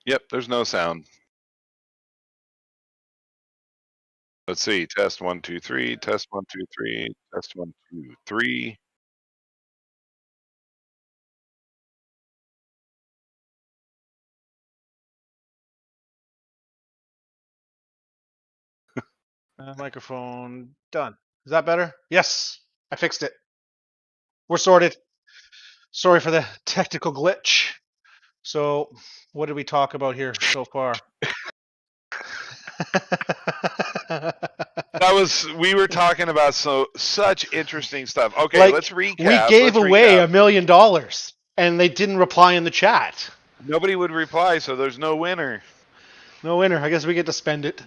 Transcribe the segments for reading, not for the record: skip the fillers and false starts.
Yep, there's no sound. Let's see. Test 1, 2, 3. Test 1, 2, 3. Test 1, 2, 3. Microphone done. Is that better? Yes, I fixed it. We're sorted. Sorry for the technical glitch. So, what did we talk about here so far? We were talking about such interesting stuff. Okay, like, let's recap. We gave away $1 million and they didn't reply in the chat. Nobody would reply, so there's no winner. No winner. I guess we get to spend it.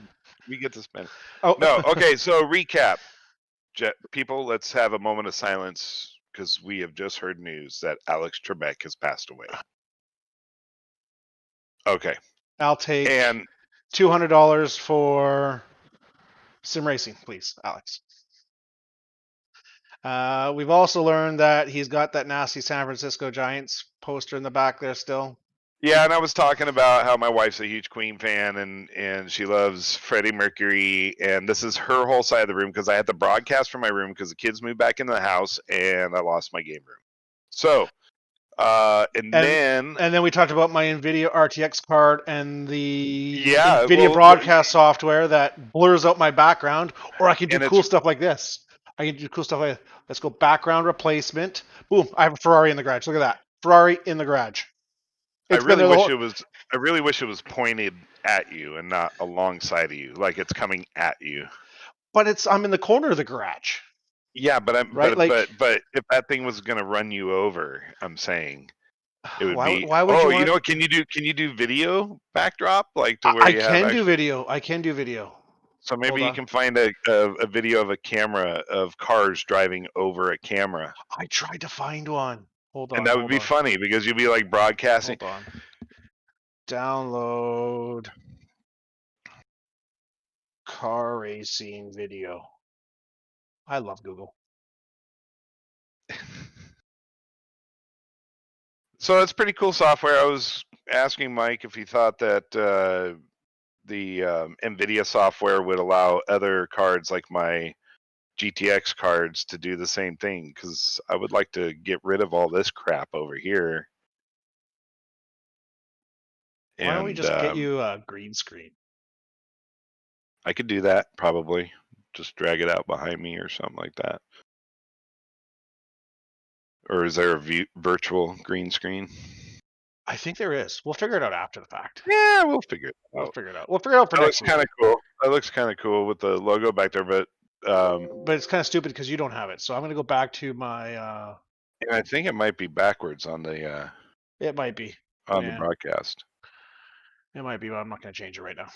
We get to spend it. Oh. No, okay, so recap. People, let's have a moment of silence because we have just heard news that Alex Trebek has passed away. Okay. I'll take $200 for sim racing, please, Alex. We've also learned that he's got that nasty San Francisco Giants poster in the back there still. Yeah, and I was talking about how my wife's a huge Queen fan and she loves Freddie Mercury, and this is her whole side of the room because I had to broadcast from my room because the kids moved back into the house and I lost my game room. So, and then we talked about my NVIDIA RTX card and the NVIDIA broadcast software that blurs out my background, or I can do cool stuff like this. I can do cool stuff like, let's go background replacement. Boom, I have a Ferrari in the garage. Look at that. Ferrari in the garage. I really wish it was pointed at you and not alongside of you, like it's coming at you. But I'm in the corner of the garage. Yeah, but if that thing was going to run you over, I'm saying it would be. Why would you know what? Can you do video backdrop, like to where I can do video. I can do video. So maybe you can find a video of a camera of cars driving over a camera. I tried to find one. Hold on. And that would be funny because you'd be like broadcasting. Hold on. Download car racing video. I love Google. So it's pretty cool software. I was asking Mike if he thought that the NVIDIA software would allow other cards like my GTX cards to do the same thing, because I would like to get rid of all this crap over here. Why don't we just get you a green screen? I could do that, probably. Just drag it out behind me or something like that. Or is there a virtual green screen? I think there is. We'll figure it out after the fact. Yeah, we'll figure it out. We'll figure it out for next week. That looks kind of cool. That looks kind of cool with the logo back there, but it's kind of stupid because you don't have it. So I'm going to go back to my. And I think it might be backwards on the. It might be on the broadcast. It might be, but I'm not going to change it right now.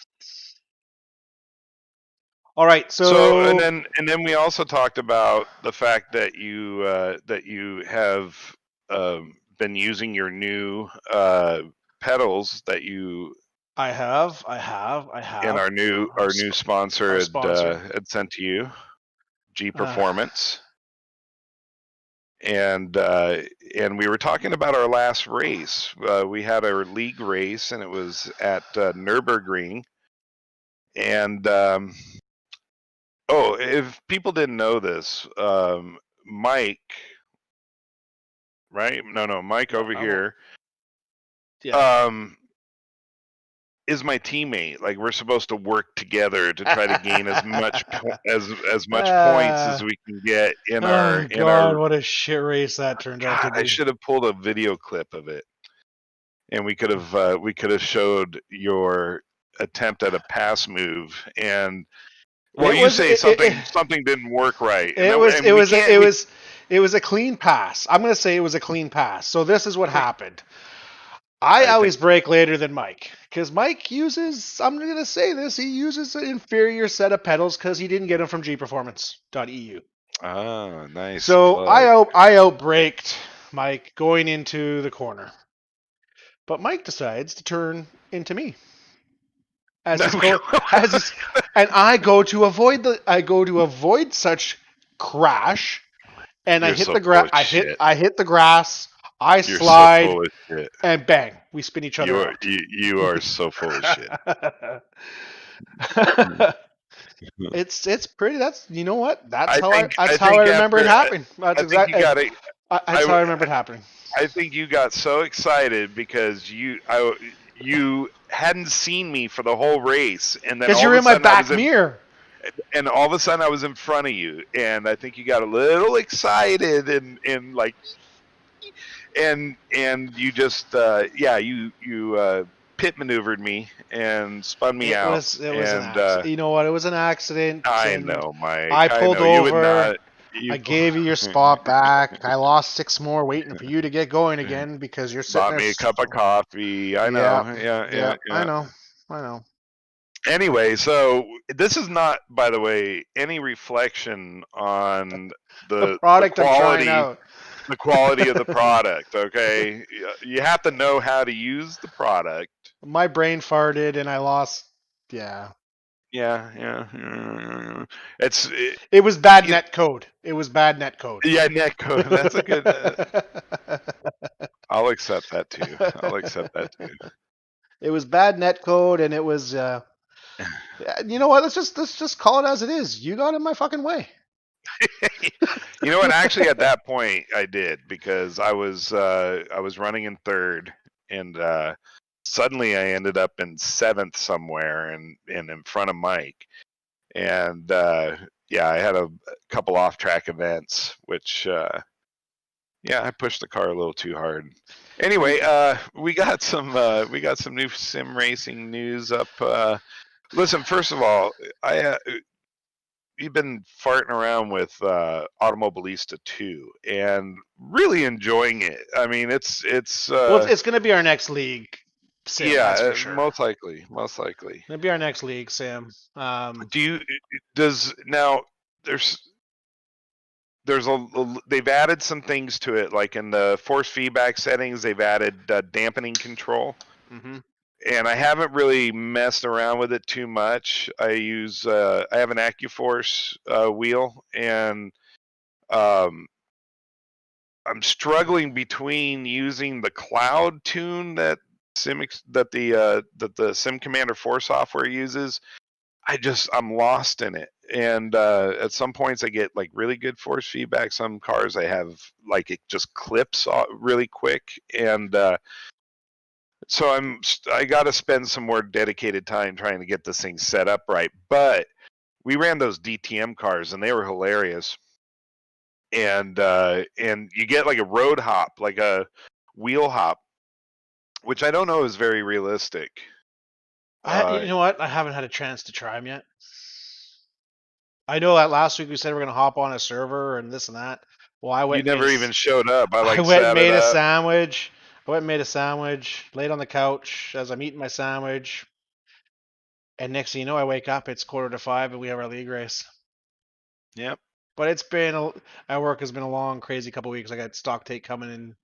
All right, so and then we also talked about the fact that you have been using your new pedals that you. I have. And our new sponsor had sent to you, G Performance. And we were talking about our last race. We had our league race, and it was at Nürburgring. And if people didn't know this, Mike, right? No, Mike over here. Yeah. Is my teammate. Like, we're supposed to work together to try to gain as much as much points as we can get in our. God, what a shit race that turned out to be. I should have pulled a video clip of it, and we could have showed your attempt at a pass move. And something didn't work right. It was a clean pass. I'm going to say it was a clean pass. So this is what happened. I always break later than Mike, because Mike uses, I'm going to say this, he uses an inferior set of pedals because he didn't get them from gperformance.eu. Oh, nice. So I outbraked Mike going into the corner. But Mike decides to turn into me. And I go to avoid such crash, and I hit the grass. I hit the grass. I You're so slide, full of shit. and bang, we spin each other out. You are so full of shit. It's pretty. That's you know what? That's I how think that's I how I think remember it after happening. That's I think you exactly. got to That's how I I remember it happening. I think you got so excited because you hadn't seen me for the whole race, and then Because all you're of a in my sudden I back was in mirror. and all of a sudden I was in front of you, and I think you got a little excited and like and you just pit maneuvered me and spun me out, It was an and accident. You know what? It was an accident, I and know, Mike, I I pulled know you would over. not I you gave you your spot back. I lost 6 more waiting for you to get going again because you're sitting bought there. me a cup of coffee. I Yeah, know, yeah, I yeah. know, I know. Anyway, so this is not, by the way, any reflection on The the product I'm trying quality out. of the product. Okay, you have to know how to use the product. My brain farted and I lost. Yeah, Yeah. It's it was bad you know, net code. It was bad net code. yeah, netcode. That's a good. I'll accept that too. I'll accept that too. It was bad net code, and it was. You know what? Let's just call it as it is. You got in my fucking way. You know what? Actually, at that point, I did because I was running in third, and suddenly I ended up in seventh somewhere, and in front of Mike, and yeah, I had a couple off track events, which yeah, I pushed the car a little too hard. Anyway, we got some new sim racing news up. Listen, first of all, I you've been farting around with Automobilista 2 and really enjoying it. I mean, it's Well, it's going to be our next league sim, yeah, that's for sure. most likely. It'll be our next league sim. Do you does now there's they've added some things to it, like in the force feedback settings they've added dampening control. Mm-hmm. And I haven't really messed around with it too much. I have an AccuForce wheel, and um, I'm struggling between using the cloud tune that the Sim Commander 4 software uses. I'm lost in it, and at some points I get like really good force feedback. Some cars I have like it just clips really quick, and so I got to spend some more dedicated time trying to get this thing set up right. But we ran those DTM cars, and they were hilarious. And you get like a road hop, like a wheel hop, which I don't know is very realistic. You know what? I haven't had a chance to try them yet. I know that last week we said we're going to hop on a server and this and that. Well, You never even showed up. I I like went and set it made a up. sandwich. I went and made a sandwich, laid on the couch as I'm eating my sandwich, and next thing you know, I wake up. It's 4:45, and we have our league race. Yep. But it's been at work has been a long, crazy couple weeks. I got stock take coming in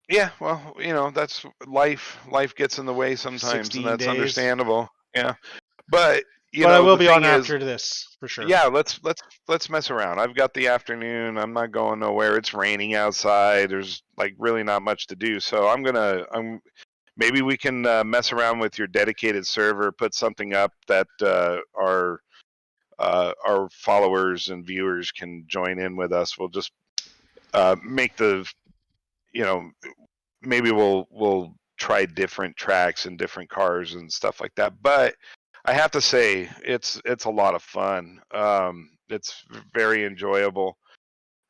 Yeah. Well, that's life. Life gets in the way sometimes, and 16 that's days. understandable. Yeah. But But I will the be on thing is, after this for sure. yeah, let's mess around. I've got the afternoon. I'm not going nowhere. It's raining outside. There's like really not much to do. So I'm maybe we can mess around with your dedicated server, put something up that our followers and viewers can join in with us. We'll just make the you know maybe we'll try different tracks and different cars and stuff like that. But I have to say it's a lot of fun. It's very enjoyable.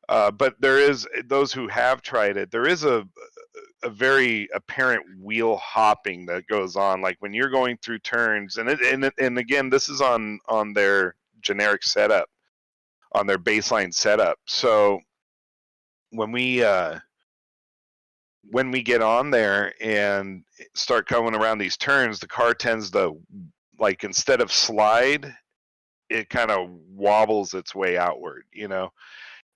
But there is those who have tried it. There is a very apparent wheel hopping that goes on, like when you're going through turns, and again, this is on their generic setup, on their baseline setup. So when we get on there and start coming around these turns, the car tends to, like, instead of slide, it kind of wobbles its way outward,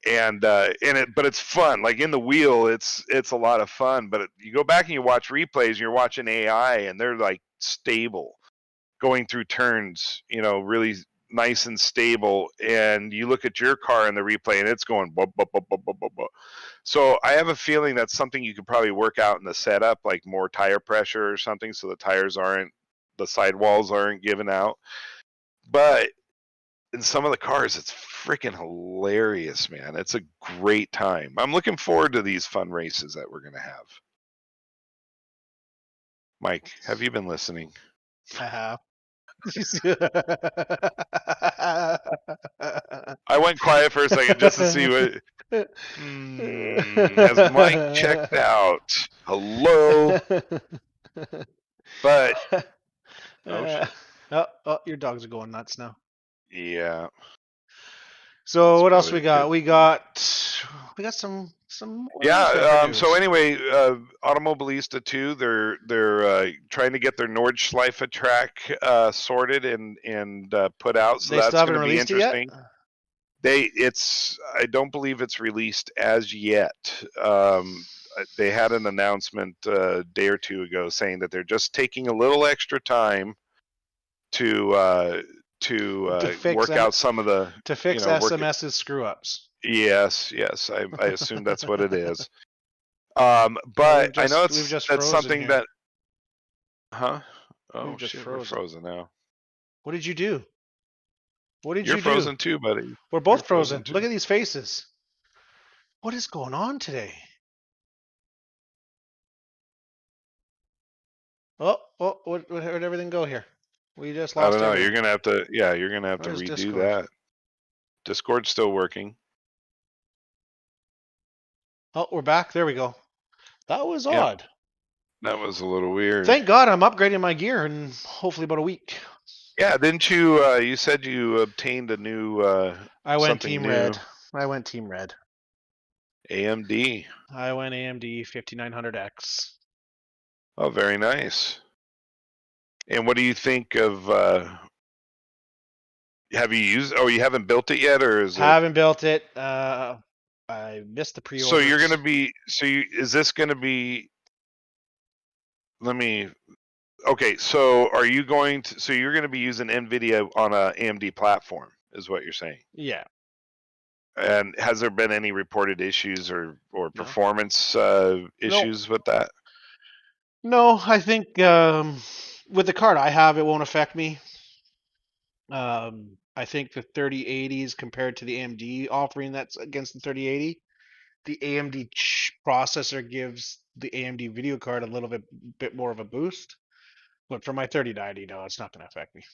but it's fun. Like in the wheel, it's a lot of fun. But you go back and you watch replays, and you're watching AI, and they're like stable, going through turns, really nice and stable, and you look at your car in the replay and it's going blah, blah, blah, blah, blah, blah, blah. So I have a feeling that's something you could probably work out in the setup, like more tire pressure or something, so the sidewalls aren't giving out. But in some of the cars, it's freaking hilarious, man. It's a great time. I'm looking forward to these fun races that we're going to have. Mike, have you been listening? I have. I went quiet for a second just to see what. Has Mike checked out? Hello? But oh shit. Oh, your dogs are going nuts now. Yeah. So That's what else probably we a got? good We got some what else we got Yeah. for So news? anyway, Automobilista 2, they're trying to get their Nordschleife track sorted and put out. So They still that's going haven't to be released it yet? interesting. I don't believe it's released as yet. They had an announcement a day or two ago saying that they're just taking a little extra time to fix work out some of the work. SMS's screw ups. Yes, I assume that's what it is. Oh, But I know we've just that's frozen something here. that, huh? We've Oh just shit, we're frozen. frozen now. What did you do? What did You're you do? frozen too, buddy. We're You're both frozen. too. Look at these faces. What is going on today? Where'd everything go here? We just I don't lost know. everything. You're gonna have to Where's redo Discord? that. Discord's still working. Oh, we're back. There we go. That was Yep, odd. that was a little weird. Thank God I'm upgrading my gear in hopefully about a week. Yeah, didn't you? You said you obtained a new I went something Team new. Red. I went Team Red. AMD. I went AMD 5900X. Oh, very nice. And what do you think of? Have you used? Oh, you haven't built it yet, or is it? Haven't built it. I missed the pre-order. So you're gonna be. Is this gonna be? Let me. Okay, so are you going to? So you're gonna be using NVIDIA on a AMD platform, is what you're saying? Yeah. And has there been any reported issues or performance issues with that? No, I think with the card I have, it won't affect me. I think the 3080s compared to the AMD offering that's against the 3080, the AMD processor gives the AMD video card a little bit more of a boost. But for my 3090, no, it's not going to affect me.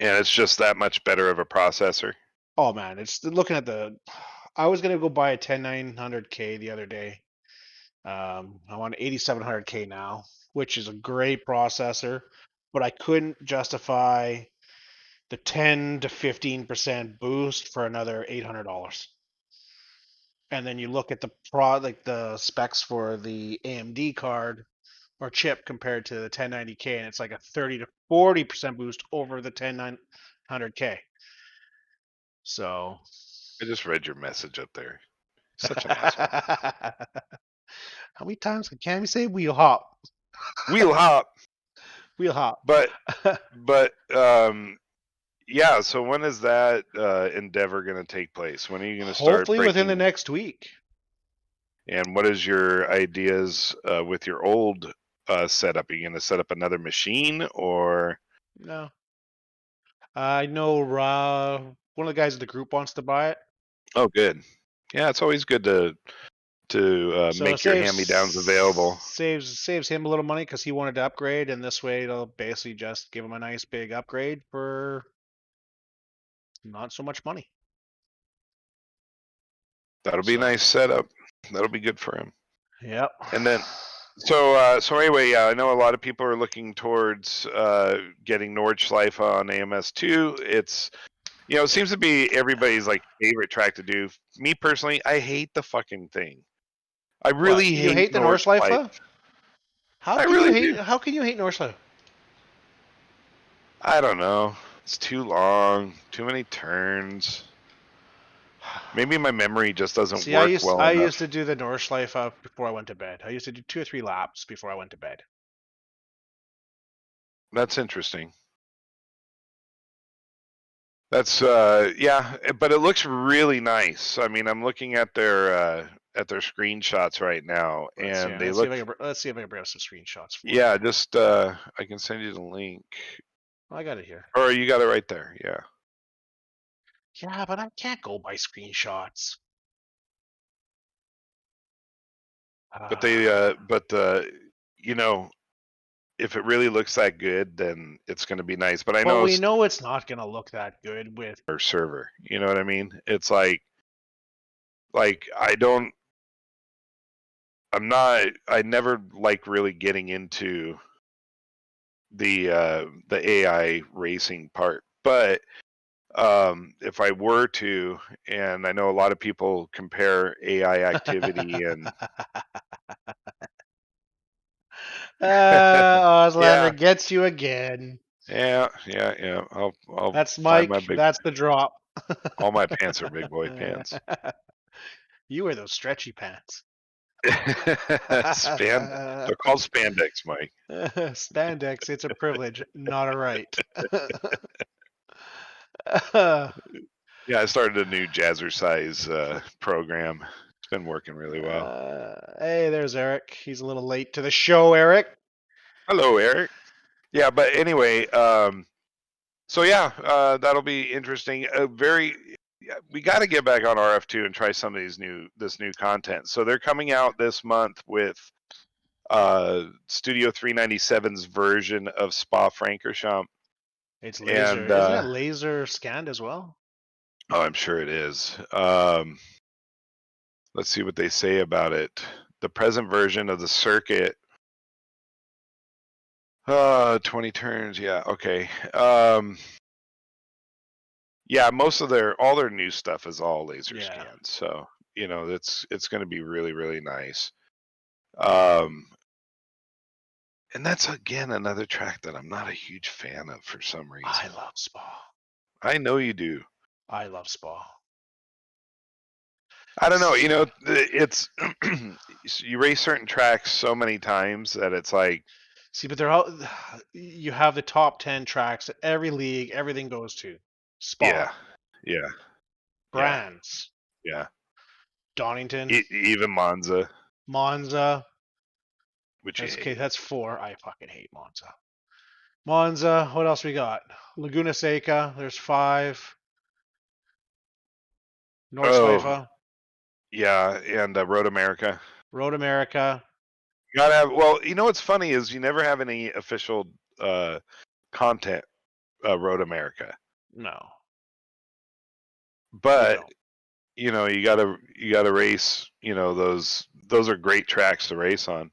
And it's just that much better of a processor. Oh man, it's looking at I was going to go buy a 10900K the other day. I want 8700K now, which is a great processor, but I couldn't justify the 10 to 15% boost for another $800. And then you look at the specs for the AMD card or chip compared to the 1090K, and it's like a 30 to 40% boost over the 10900K. So I just read your message up there. Such an asshole. how many times can Cammy say wheel hop? Wheel hop. Wheel hop. But yeah. So when is that endeavor going to take place? When are you going to start? Hopefully within the next week. And what is your ideas with your old setup? Are you going to set up another machine or? No. I know one of the guys in the group wants to buy it. Oh, good. Yeah, it's always good to So make your hand-me-downs available. Saves him a little money because he wanted to upgrade, and this way it'll basically just give him a nice big upgrade for not so much money. That'll be a nice setup. That'll be good for him. Yep. And then, so anyway, yeah, I know a lot of people are looking towards getting Nordschleife on AMS2. It's it seems to be everybody's like favorite track to do. Me personally, I hate the fucking thing. I really you hate the Nordschleife? How can you hate Nordschleife? I don't know. It's too long, too many turns. Maybe my memory just doesn't work well enough. I used to do the Nordschleife before I went to bed. I used to do 2 or 3 laps before I went to bed. That's interesting. That's yeah, but it looks really nice. I mean, I'm looking at their screenshots right now, Let's see. and they Let's see if look I can. Let's see if I can bring up some screenshots for you. yeah. Just I can send you the link, I got it here. or you got it right there. Yeah, Yeah, but I can't go by screenshots. but they but you know, if it really looks that good, then it's going to be nice. But I But know we it's know it's not gonna look that good with. our server. You know what I mean? It's like I'm not. I never like really getting into the AI racing part, but if I were to, and I know a lot of people compare AI activity and Auslander yeah, gets you again. yeah. I'll That's find my Mike. big. That's the drop. All my pants are big boy pants. You wear those stretchy pants. They're called spandex, Mike. Spandex, it's a privilege, not a right. Yeah, I started a new jazzercise program. It's been working really well. Hey, there's Eric. He's a little late to the show, Eric. Hello, Eric. Yeah, but anyway, so yeah, that'll be interesting. Yeah, we got to get back on RF2 and try some of this new content. So they're coming out this month with Studio 397's version of Spa Francorchamps, It's laser. and Isn't it laser scanned as well? oh, I'm sure it is. Let's see what they say about it. The present version of the circuit. 20 turns. Yeah. Okay. Yeah, most of all their new stuff is all laser scanned. So, it's going to be really, really nice. And that's again another track that I'm not a huge fan of for some reason. I love Spa. I know you do. I love Spa. I don't know. It's you race certain tracks so many times that it's like. See, but they're all. You have the top 10 tracks that every league, everything goes to. Spa. Yeah. Brands. Yeah. Donington. Even Monza. Monza. Which Okay, that's 4. I fucking hate Monza. Monza. What else we got? Laguna Seca. There's 5. Oh, Nordschleife. yeah, and Road America. Road America. You gotta have. Well, what's funny is you never have any official content Road America, No. but you gotta race. Those are great tracks to race on.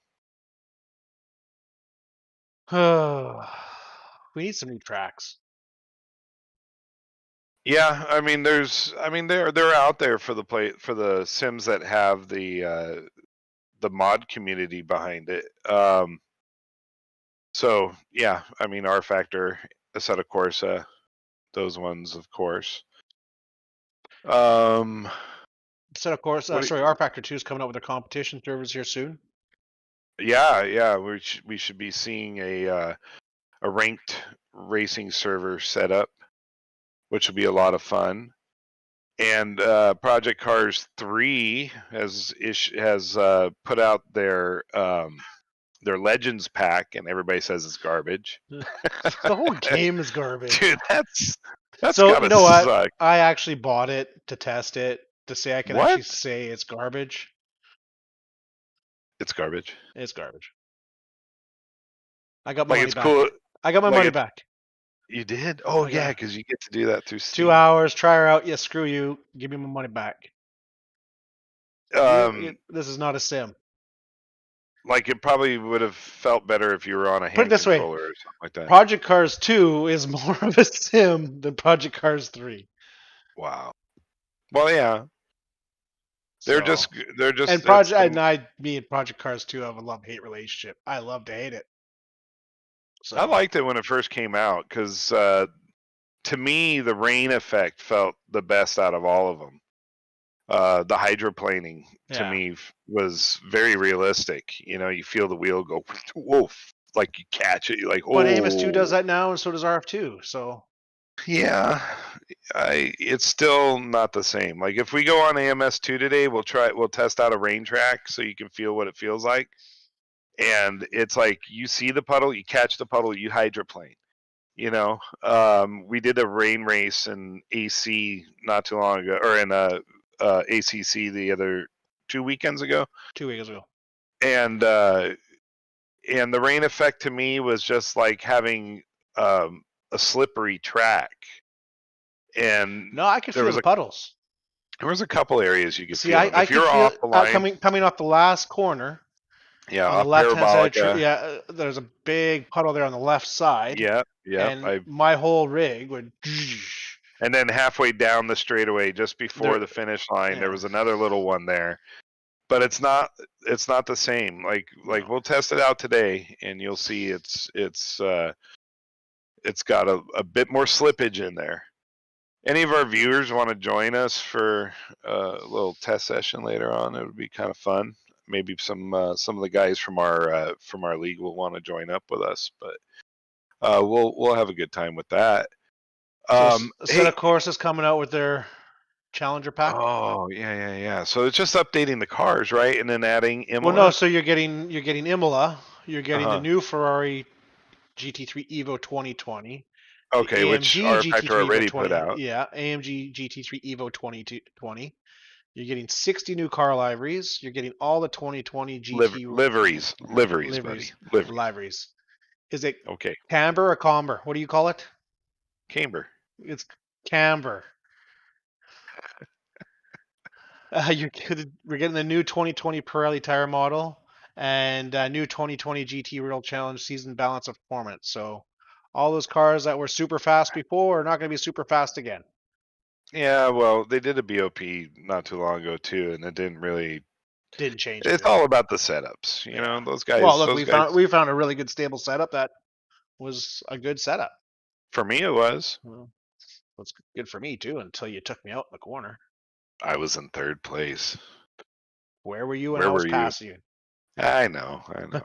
We need some new tracks. Yeah, I mean, they're out there for the sims that have the mod community behind it. So yeah, I mean, R Factor, Assetto Corsa, those ones, of course. So of course, What? sorry, R Factor 2 is coming out with their competition servers here soon. Yeah, we should be seeing a ranked racing server set up, which will be a lot of fun. And Project Cars 3 has put out their Legends pack, and everybody says it's garbage. The whole game is garbage. Dude, that's So gotta you know what? suck. I actually bought it to test it to say I can What? actually say it's garbage. It's garbage. It's garbage. I got my Like money it's back. cool. I got my Like money back. You did? Oh Yeah. yeah, because you get to do that through Steam. 2 hours, try her out. Yeah, screw you. Give me my money back. This is not a sim. Like it probably would have felt better if you were on a Put it hand this way. controller or something like that. Project Cars 2 is more of a sim than Project Cars 3. Wow. Well, yeah. They're just and me and Project Cars 2 have a love-hate relationship. I love to hate it. So I liked it when it first came out because to me the rain effect felt the best out of all of them. The hydroplaning to me was very realistic. You feel the wheel go woof, like you catch it. You're like, oh. But AMS2 does that now, and so does RF2. So Yeah, it's still not the same. Like if we go on AMS2 today, we'll test out a rain track so you can feel what it feels like. And it's like you see the puddle, you catch the puddle, you hydroplane. You know, we did a rain race in AC not too long ago, or in ACC the other 2 weekends ago, 2 weeks ago. and the rain effect to me was just like having a slippery track, and No, I could there feel was the a puddles. there was a couple areas you could See, feel them. I If could you're feel off the line, coming off the last corner yeah, on the off left hand side. parabolica, Yeah, there's a big puddle there on the left side, yeah, and my whole rig would. and then halfway down the straightaway, just before There, the finish line, there yeah, was another little one there. But it's not the same. Like no, we'll test it out today, and you'll see it's got a bit more slippage in there. Any of our viewers want to join us for a little test session later on? It would be kind of fun. Maybe some of the guys from our league will want to join up with us, but we'll have a good time with that. so a set Hey, of courses coming out with their Challenger pack. oh yeah. So it's just updating the cars, right, and then adding Well, no, Imola. so you're getting Imola, you're Uh getting the huh. new Ferrari GT3 Evo 2020, the Okay, which AMG our factor GT3 Evo already put 20, out. yeah, AMG GT3 Evo 2020. You're getting 60 new car liveries. You're getting all the 2020 GT Liveries, buddy, liveries. liveries. Liveries. Is it Okay, camber or comber? What do you call it? camber. It's camber. We're getting the new 2020 Pirelli tire model and new 2020 GT Real Challenge season balance of performance. So all those cars that were super fast before are not going to be super fast again. Yeah, well, they did a BOP not too long ago too, and it didn't really. Didn't change It's anything. all about the setups, you Yeah. know. Those Well, guys, look, those guys. we found a really good stable setup that was a good setup. For me, it was. Well, that's good for me too until you took me out in the corner. I was in third place. Where were you when Where I was were you? passing you? I know, I know,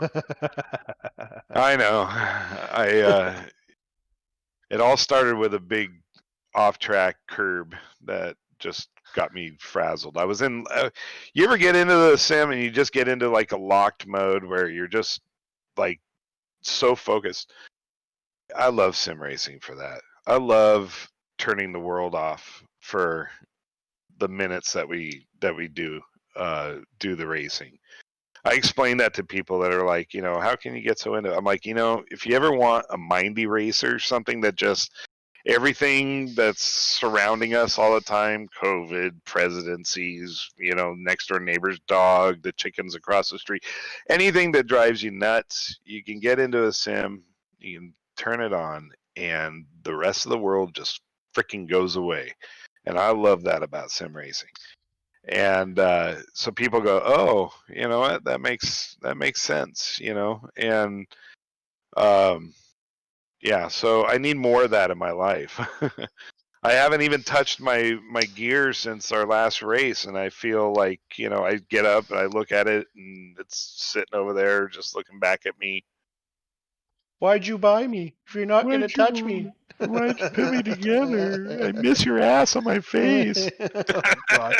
I know. It all started with a big off-track curb that just got me frazzled. I was in. You ever get into the sim and you just get into like a locked mode where you're just like so focused? I love sim racing for that. I love turning the world off for the minutes that we do the racing. I explain that to people that are like, how can you get so into it? I'm like, if you ever want a mindy racer, something that just everything that's surrounding us all the time, COVID, presidencies, next door neighbor's dog, the chickens across the street, anything that drives you nuts, you can get into a sim, you can turn it on, and the rest of the world just freaking goes away. And I love that about sim racing. And so people go, oh, you know what, that makes sense, and um, yeah, so I need more of that in my life. I haven't even touched my gear since our last race, and I feel like I get up and I look at it, and it's sitting over there just looking back at me. Why'd you buy me if you're not going to Why'd touch me? you why'd you put me together? I miss your ass on my face. Oh, God.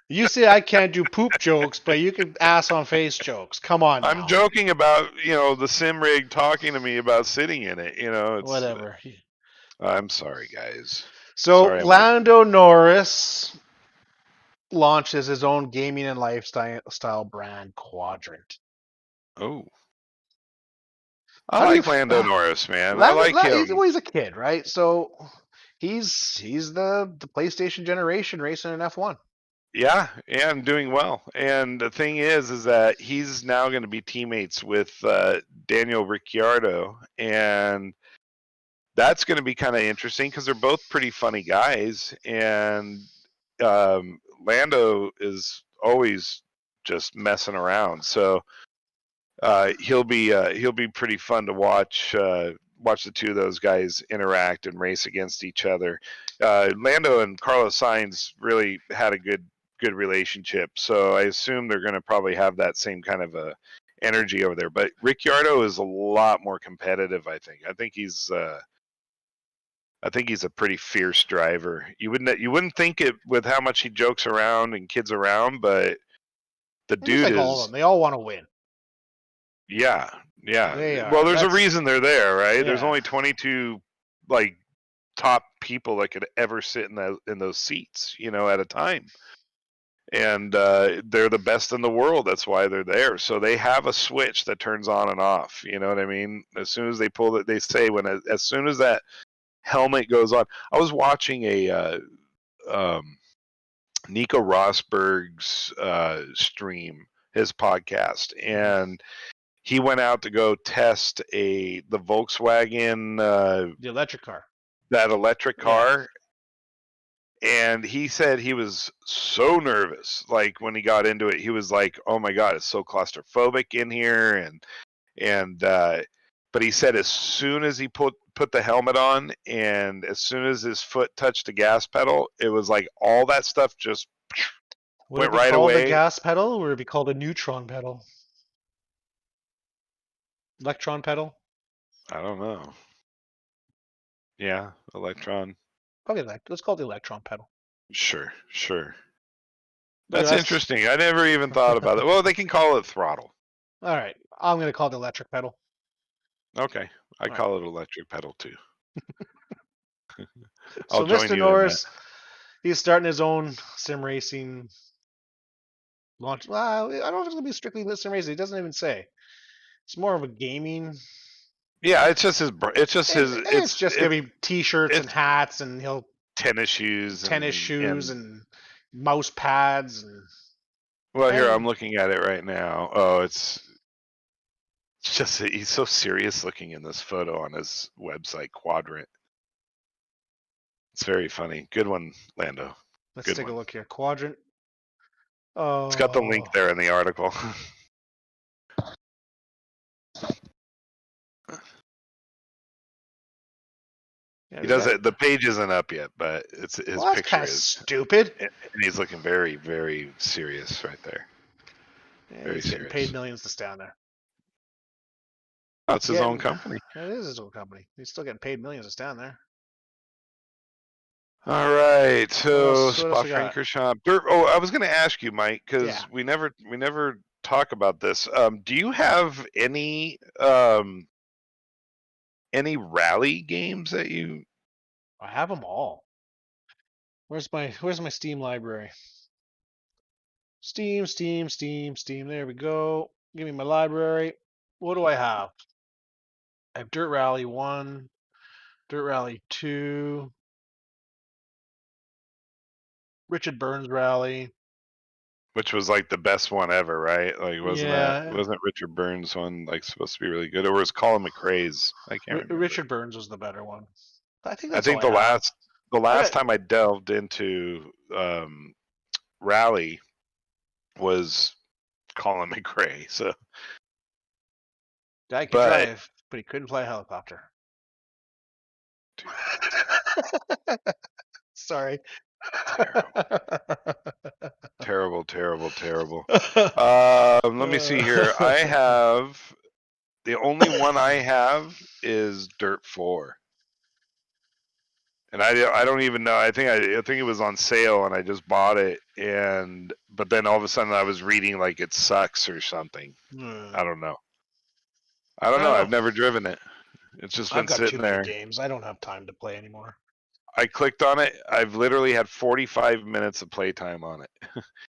You say I can't do poop jokes, but you can ass on face jokes. Come on I'm now. joking about the sim rig talking to me about sitting in it. It's. Whatever. I'm sorry, guys. So Sorry, I'm like, Lando Norris launches his own gaming and lifestyle brand, Quadrant. oh, I How do you? like Lando Norris, man. I Lando, like him. he's a kid, right? So he's the PlayStation generation racing in F1. Yeah, and doing well. And the thing is that he's now going to be teammates with Daniel Ricciardo, and that's going to be kind of interesting because they're both pretty funny guys, and Lando is always just messing around. So he'll be pretty fun to watch the two of those guys interact and race against each other. Lando and Carlos Sainz really had a good relationship, so I assume they're going to probably have that same kind of a energy over there. But Ricciardo is a lot more competitive. I think he's I think he's a pretty fierce driver. You wouldn't think it with how much he jokes around and kids around, but the And just dude like all of is them, they all want to win. yeah. They Well, are. there's a That's reason they're there, right? There's yeah. only 22 like top people that could ever sit in those seats, at a time. And they're the best in the world. That's why they're there. So they have a switch that turns on and off. You know what I mean? As soon as they pull it, they say as soon as that helmet goes on. I was watching a Nico Rosberg's stream, his podcast, and he went out to go test the Volkswagen The electric car. that electric Yeah. car, and he said he was so nervous. Like when he got into it, he was like, "Oh my god, it's so claustrophobic in here," and but he said as soon as he put the helmet on and as soon as his foot touched the gas pedal, it was like all that stuff just Would it went be right called a away. gas pedal or would it be called a neutron pedal? Electron pedal? I don't know. Yeah, electron. Probably let's call it the electron pedal. Sure. Look That's at interesting. I never even thought about it. Well, they can call it throttle. All right. I'm gonna call it the electric pedal. Okay, I All right. call it electric pedal too. I'll So join Mr. you in that. Norris, he's starting his own sim racing launch. Well, I don't know if it's gonna be strictly sim racing. He doesn't even say. It's more of a gaming. Yeah, it's just his. It's just And his. it's just gonna be t-shirts and It's hats, and he'll tennis shoes tennis and shoes and mouse pads well, here I'm and looking at it right now. Oh, it's just he's so serious looking in this photo on his website Quadrant. It's very funny. Good one, Lando. let's Good take a one. look here. Quadrant. It's got the link Oh, there in the article. yeah, He we does got. it. The page isn't up yet, but it's his Well, that's kind picture of is, stupid. and he's looking very, very serious right there. Yeah, Very he's getting paid serious. millions to stand there. That's his own Getting company. that is his own company. He's still getting paid millions to stand there. All right, What so else? What else Spa we got? Francorchamps. Oh, I was going to ask you, Mike, Yeah, because we never talk about this. Do you have any rally games that you? I have them all. Where's my Steam library? Steam. There we go. Give me my library. What do I have? I have Dirt Rally 1, Dirt Rally 2, Richard Burns Rally. Which was like the best one ever, right? Like, Yeah, wasn't Richard Burns one like supposed to be really good, or was Colin McRae's? I can't remember. Richard Burns was the better one. I think I that's all think I have. the I last got time I delved into rally was Colin McRae. So, guy could but drive, but he couldn't fly a helicopter. dude, Sorry. terrible. Let me see here. The only one I have is Dirt 4. And I don't even know. I think it was on sale and I just bought it but then all of a sudden I was reading like it sucks or something. I don't know. I don't I know. don't I've know. never driven it. It's just I've been got too sitting many there. games. I don't have time to play anymore. I clicked on it. I've literally had 45 minutes of playtime on it.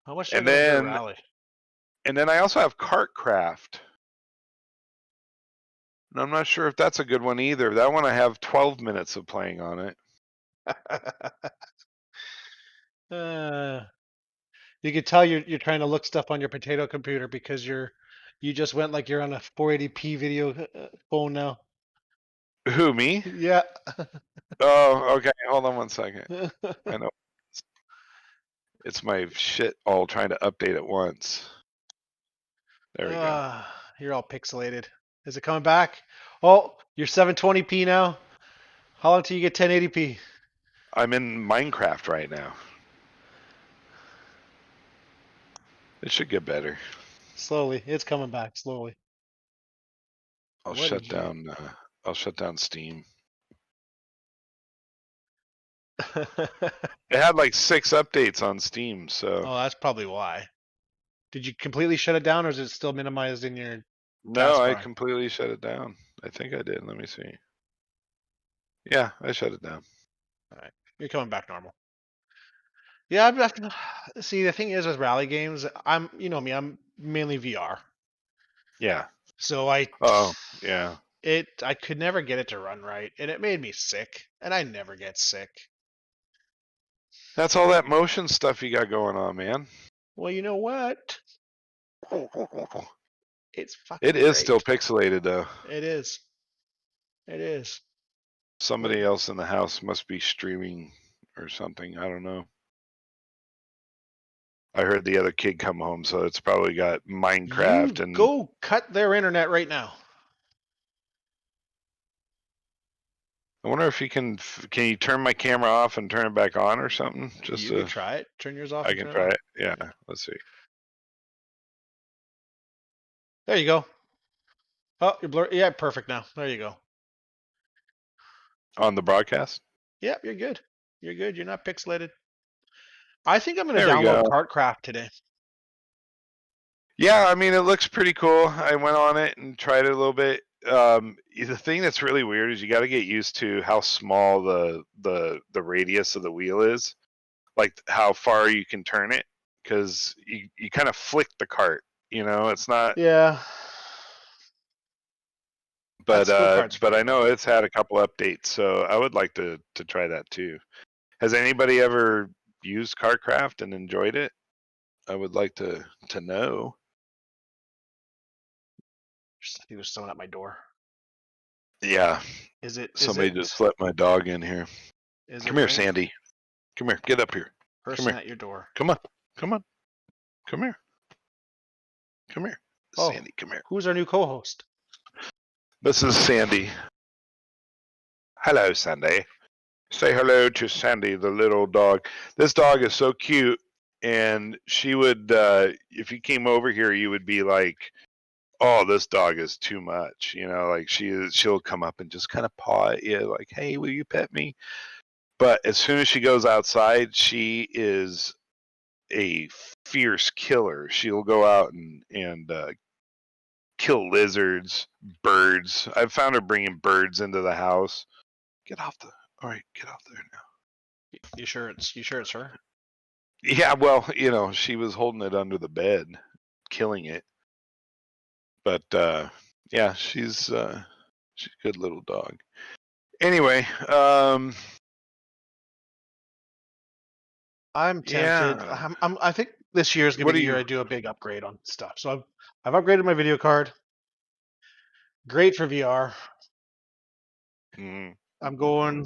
How much do I And got on Dirt then Rally? and then I also have Kartcraft. And I'm not sure if that's a good one either. That one I have 12 minutes of playing on it. uh, you could tell you're trying to look stuff on your potato computer because you just went like you're on a 480p video phone now. Who, me? Yeah. Oh, okay. Hold on one second. I know. It's my shit all trying to update at once. There we go. You're all pixelated. Is it coming back? Oh, you're 720p now. How long till you get 1080p? I'm in Minecraft right now. It should get better. Slowly, it's coming back slowly. I'll What shut did you? down. I'll shut down Steam. It had like 6 updates on Steam, so Oh, that's probably why. Did you completely shut it down, or is it still minimized in your no, I taskbar? completely shut it down. I think I did. Let me see. Yeah, I shut it down. All right, you're coming back normal. Yeah, see, the thing is with rally games, you know me, I'm mainly VR. Yeah. So Oh, yeah. I could never get it to run right, and it made me sick, and I never get sick. That's all that motion stuff you got going on, man. Well, you know what? It's It fucking is still great. pixelated though. It is. It is. What? Somebody else in the house must be streaming or something. I don't know. I heard the other kid come home, so it's probably got Minecraft You and go cut their internet right now. I wonder if you can you turn my camera off and turn it back on or something? Just You could try it. Turn yours off I and can turn it try on. it. Yeah, let's see. There you go. Oh, you're blurred. Yeah, perfect now. There you go. On the broadcast? Yep, you're good. You're good. You're not pixelated. I think I'm gonna There we download go. Kartcraft today. Yeah, I mean it looks pretty cool. I went on it and tried it a little bit. The thing that's really weird is you got to get used to how small the radius of the wheel is, like how far you can turn it, because you kind of flick the cart. You know, it's not. Yeah, that skill card's But I great know though. it's had a couple updates, so I would like to try that too. Has anybody ever used KartCraft and enjoyed it? I would like to know. He was someone at my door. Yeah, Is it? Is somebody it? just let my dog in here. Is Come it here, Mike? Sandy. Come here. Get up here. Come Person here. at your door. Come on. Come on. Come here. Come here. Oh, Sandy, come here. who's our new co-host? This is Sandy. Hello, Sandy. Say hello to Sandy, the little dog. This dog is so cute, and she would, if you came over here, you would be like, "Oh, this dog is too much." You know, like she'll come up and just kind of paw at you, like, "Hey, will you pet me?" But as soon as she goes outside, she is a fierce killer. She'll go out and kill lizards, birds. I've found her bringing birds into the house. Get off the. All right, get off there now. You sure it's her? Yeah, well, she was holding it under the bed, killing it. But yeah, she's a good little dog. Anyway, I'm tempted. yeah. I think this year is gonna be What are the year you? I do a big upgrade on stuff. So I've upgraded my video card. Great for VR. Mm, I'm going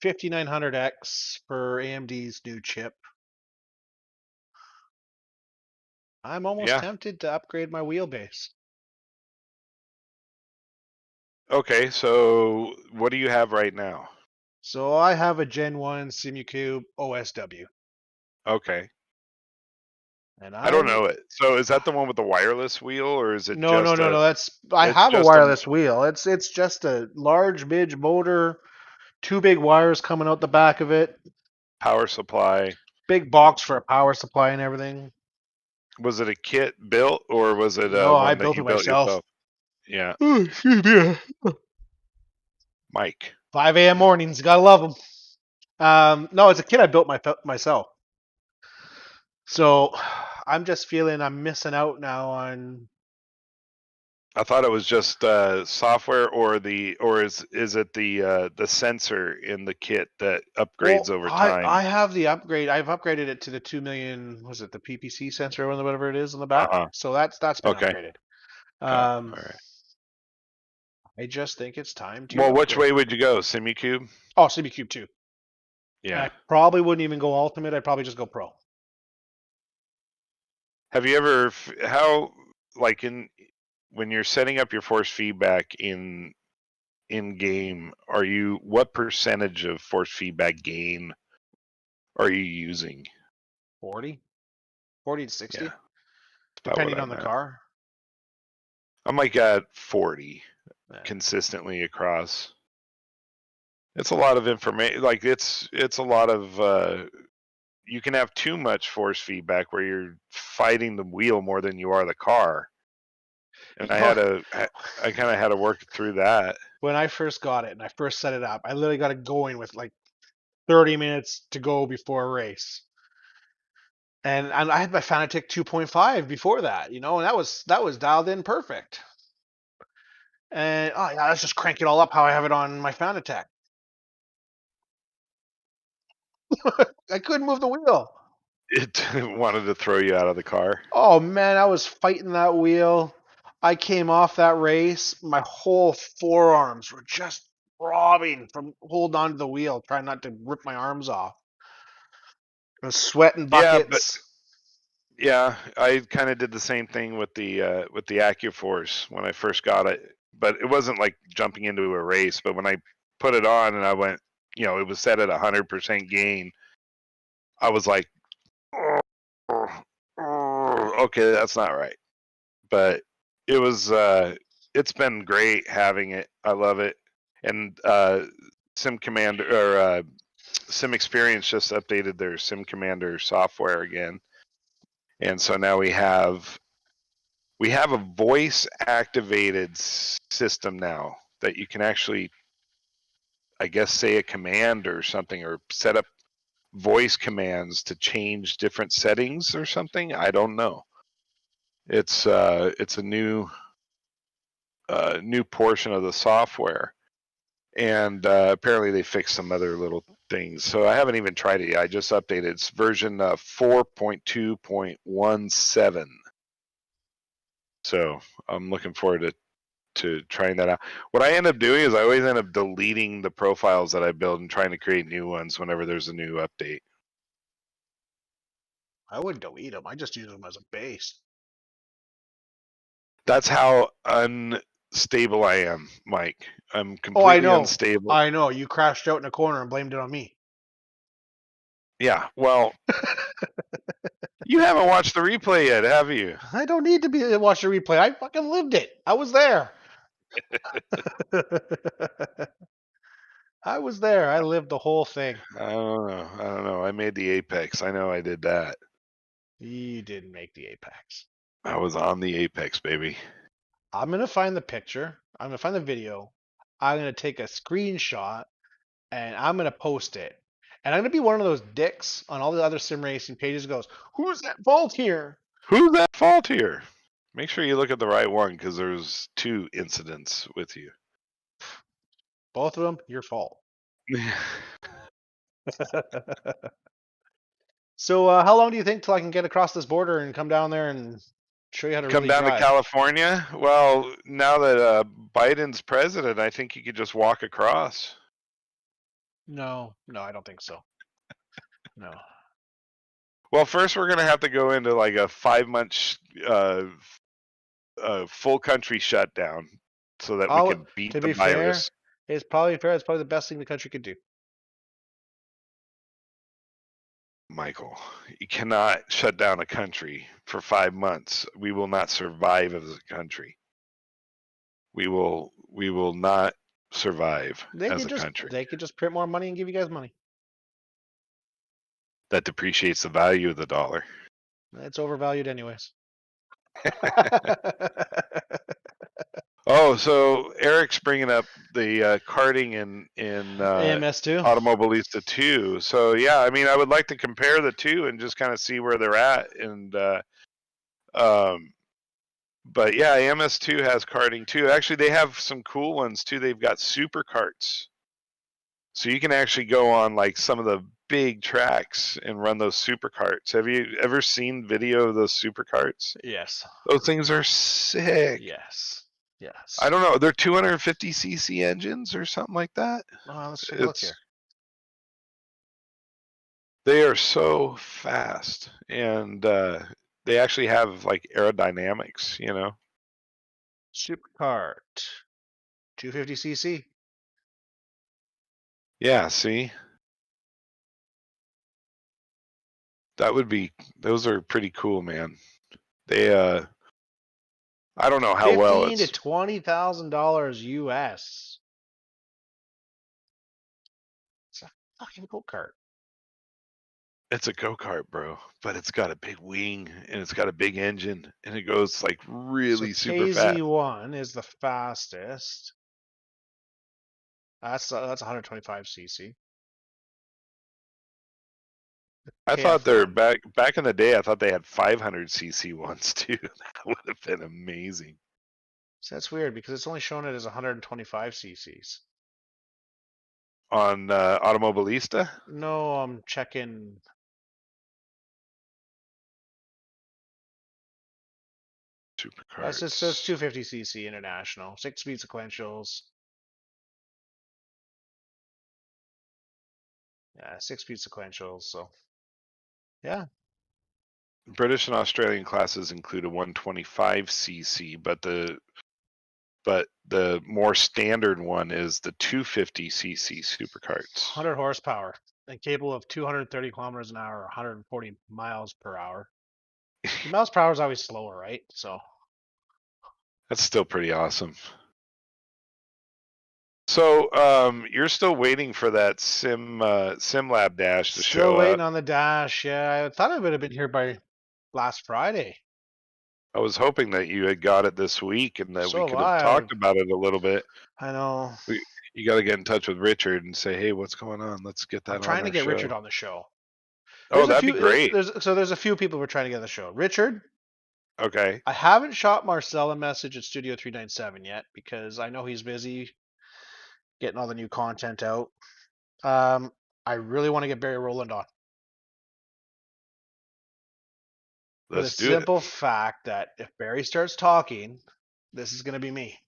5900X for AMD's new chip. I'm almost yeah. tempted to upgrade my wheelbase. Okay, so what do you have right now? So I have a Gen 1 SimuCube OSW, Okay. and I don't I'm know it. So is that the one with the wireless wheel, or is it no, no, just no, a? no. I It's have a just a wireless wheel. It's just a large midge motor, two big wires coming out the back of it, power supply. big box for a power supply and everything. Was it a kit built, or was it No, I one that built you it built myself. yourself? Yeah, Oh, excuse me. Mike. 5 a.m. mornings, gotta love them. No, it's a kit I built myself. So I'm just feeling I'm missing out now on. I thought it was just software, or is it the sensor in the kit that upgrades Well, over I time? have the upgrade. I've upgraded it to the 2 million. Was it the PPC sensor or whatever it is on the Uh back? huh. So that's been Okay. upgraded. Okay. Um, All right. I just think it's time to Well, which upgrade. way would you go? SimiCube? Oh, CB Cube 2. And Yeah. I probably wouldn't even go Ultimate. I'd probably just go Pro. Have you ever how like in when you're setting up your force feedback in game, are you what percentage of force feedback gain are you using? 40, 40 to Yeah, 60, that's about what depending on I'm the at. car. I'm like at 40 Yeah. consistently across. It's a lot of information. Like it's a lot of. You can have too much force feedback where you're fighting the wheel more than you are the car. And You know, I kind of had to work through that. when I first got it and I first set it up, I literally got it going with like 30 minutes to go before a race. And I had my Fanatec 2.5 before that, and that was dialed in perfect. And oh yeah, let's just crank it all up how I have it on my Fanatec. I couldn't move the wheel. It wanted to throw you out of the car. Oh man, I was fighting that wheel. I came off that race. My whole forearms were just throbbing from holding onto the wheel, trying not to rip my arms off. I was sweating Yeah, but buckets. yeah, I kind of did the same thing with the AccuForce when I first got it. But it wasn't like jumping into a race. But when I put it on and I went, it was set at 100% gain. I was like, okay, that's not right. But it was it's been great having it. I love it. And Sim Commander or Sim Experience just updated their Sim Commander software again. And so now we have a voice activated system now that you can actually, I guess, say a command or something, or set up voice commands to change different settings or something. I don't know. It's a new portion of the software, and apparently they fixed some other little things. So I haven't even tried it yet. I just updated. It's version 4.2.17. So I'm looking forward to trying that out. What I end up doing is I always end up deleting the profiles that I build and trying to create new ones whenever there's a new update. I wouldn't delete them. I just use them as a base. That's how unstable I am, Mike. I'm Oh, I completely know. unstable. I know. You crashed out in a corner and blamed it on me. Yeah, well, you haven't watched the replay yet, have you? I don't need to be watch the replay. I fucking lived it. I was there. I was there. I lived the whole thing. I don't know. I don't know. I made the apex. I know I did that. You didn't make the apex. I was on the apex, baby. I'm gonna find the picture. I'm gonna find the video. I'm gonna take a screenshot and I'm gonna post it. And I'm gonna be one of those dicks on all the other sim racing pages. Goes, who's at fault here? Who's at fault here? Make sure you look at the right one because there's two incidents with you. Both of them, your fault. So, how long do you think till I can get across this border and come down there and show you how to Come really down to drive? California? Well, now that Biden's president, I think you could just walk across. No, no, I don't think so. No. Well, first we're gonna have to go into like a 5 month full country shutdown so that we Oh, can beat to the be fair, virus. it's probably fair. It's probably the best thing the country could do. Michael, you cannot shut down a country for 5 months. We will not survive as a country. We will not survive as a country. They could just print more money and give you guys money. That depreciates the value of the dollar. It's overvalued anyways. Oh, so Eric's bringing up the karting in AMS2. Automobilista 2. So yeah, I mean, I would like to compare the two and just kind of see where they're at. And but yeah, AMS2 has karting too. Actually, they have some cool ones too. They've got super karts, so you can actually go on like some of the big tracks and run those super karts. Have you ever seen video of those super karts? Yes. Those things are sick. Yes. I Yes. don't know. They're 250cc engines or something like that. Let's take a look It's here. They are so fast, and they actually have like aerodynamics. Supercart, 250cc. Yeah. See, those are pretty cool, man. They I don't know how well $15,000 to it's. $20,000 US. fucking go-kart. It's a go-kart, bro, but it's got a big wing and it's got a big engine and it goes like So really super fast. KZ1 is the fastest. That's 125 cc. I thought they're KF1. back in the day. I thought they had 500cc ones too. That would have been amazing. So that's weird because it's only showing it as 125 cc's. On Automobilista. No, I'm checking. That's just says Supercarts. 250cc international, 6-speed sequentials. Yeah, 6-speed sequentials. So yeah, British and Australian classes include a 125cc, but the more standard one is the 250cc supercarts. 100 horsepower and capable of 230 kilometers an hour, 140 miles per hour. Miles per hour is always slower, right? So That's still pretty awesome. So you're still waiting for that SimLab dash to still show waiting up. on the dash. Yeah, I thought I would have been here by last Friday. I was hoping that you had got it this week and that we So have could have I. talked about it a little bit. I know. You got to get in touch with Richard and say, hey, what's going on? Let's get I'm that on trying to our get Richard show. on the show. Oh, There's a that'd be few. great. There's a few people we're trying to get on the show. Richard, Okay. I haven't shot Marcel a message at Studio 397 yet because I know he's busy getting all the new content out. I really want to get Barry Rowland on for the Let's do it. simple fact that if Barry starts talking, this is going to be me.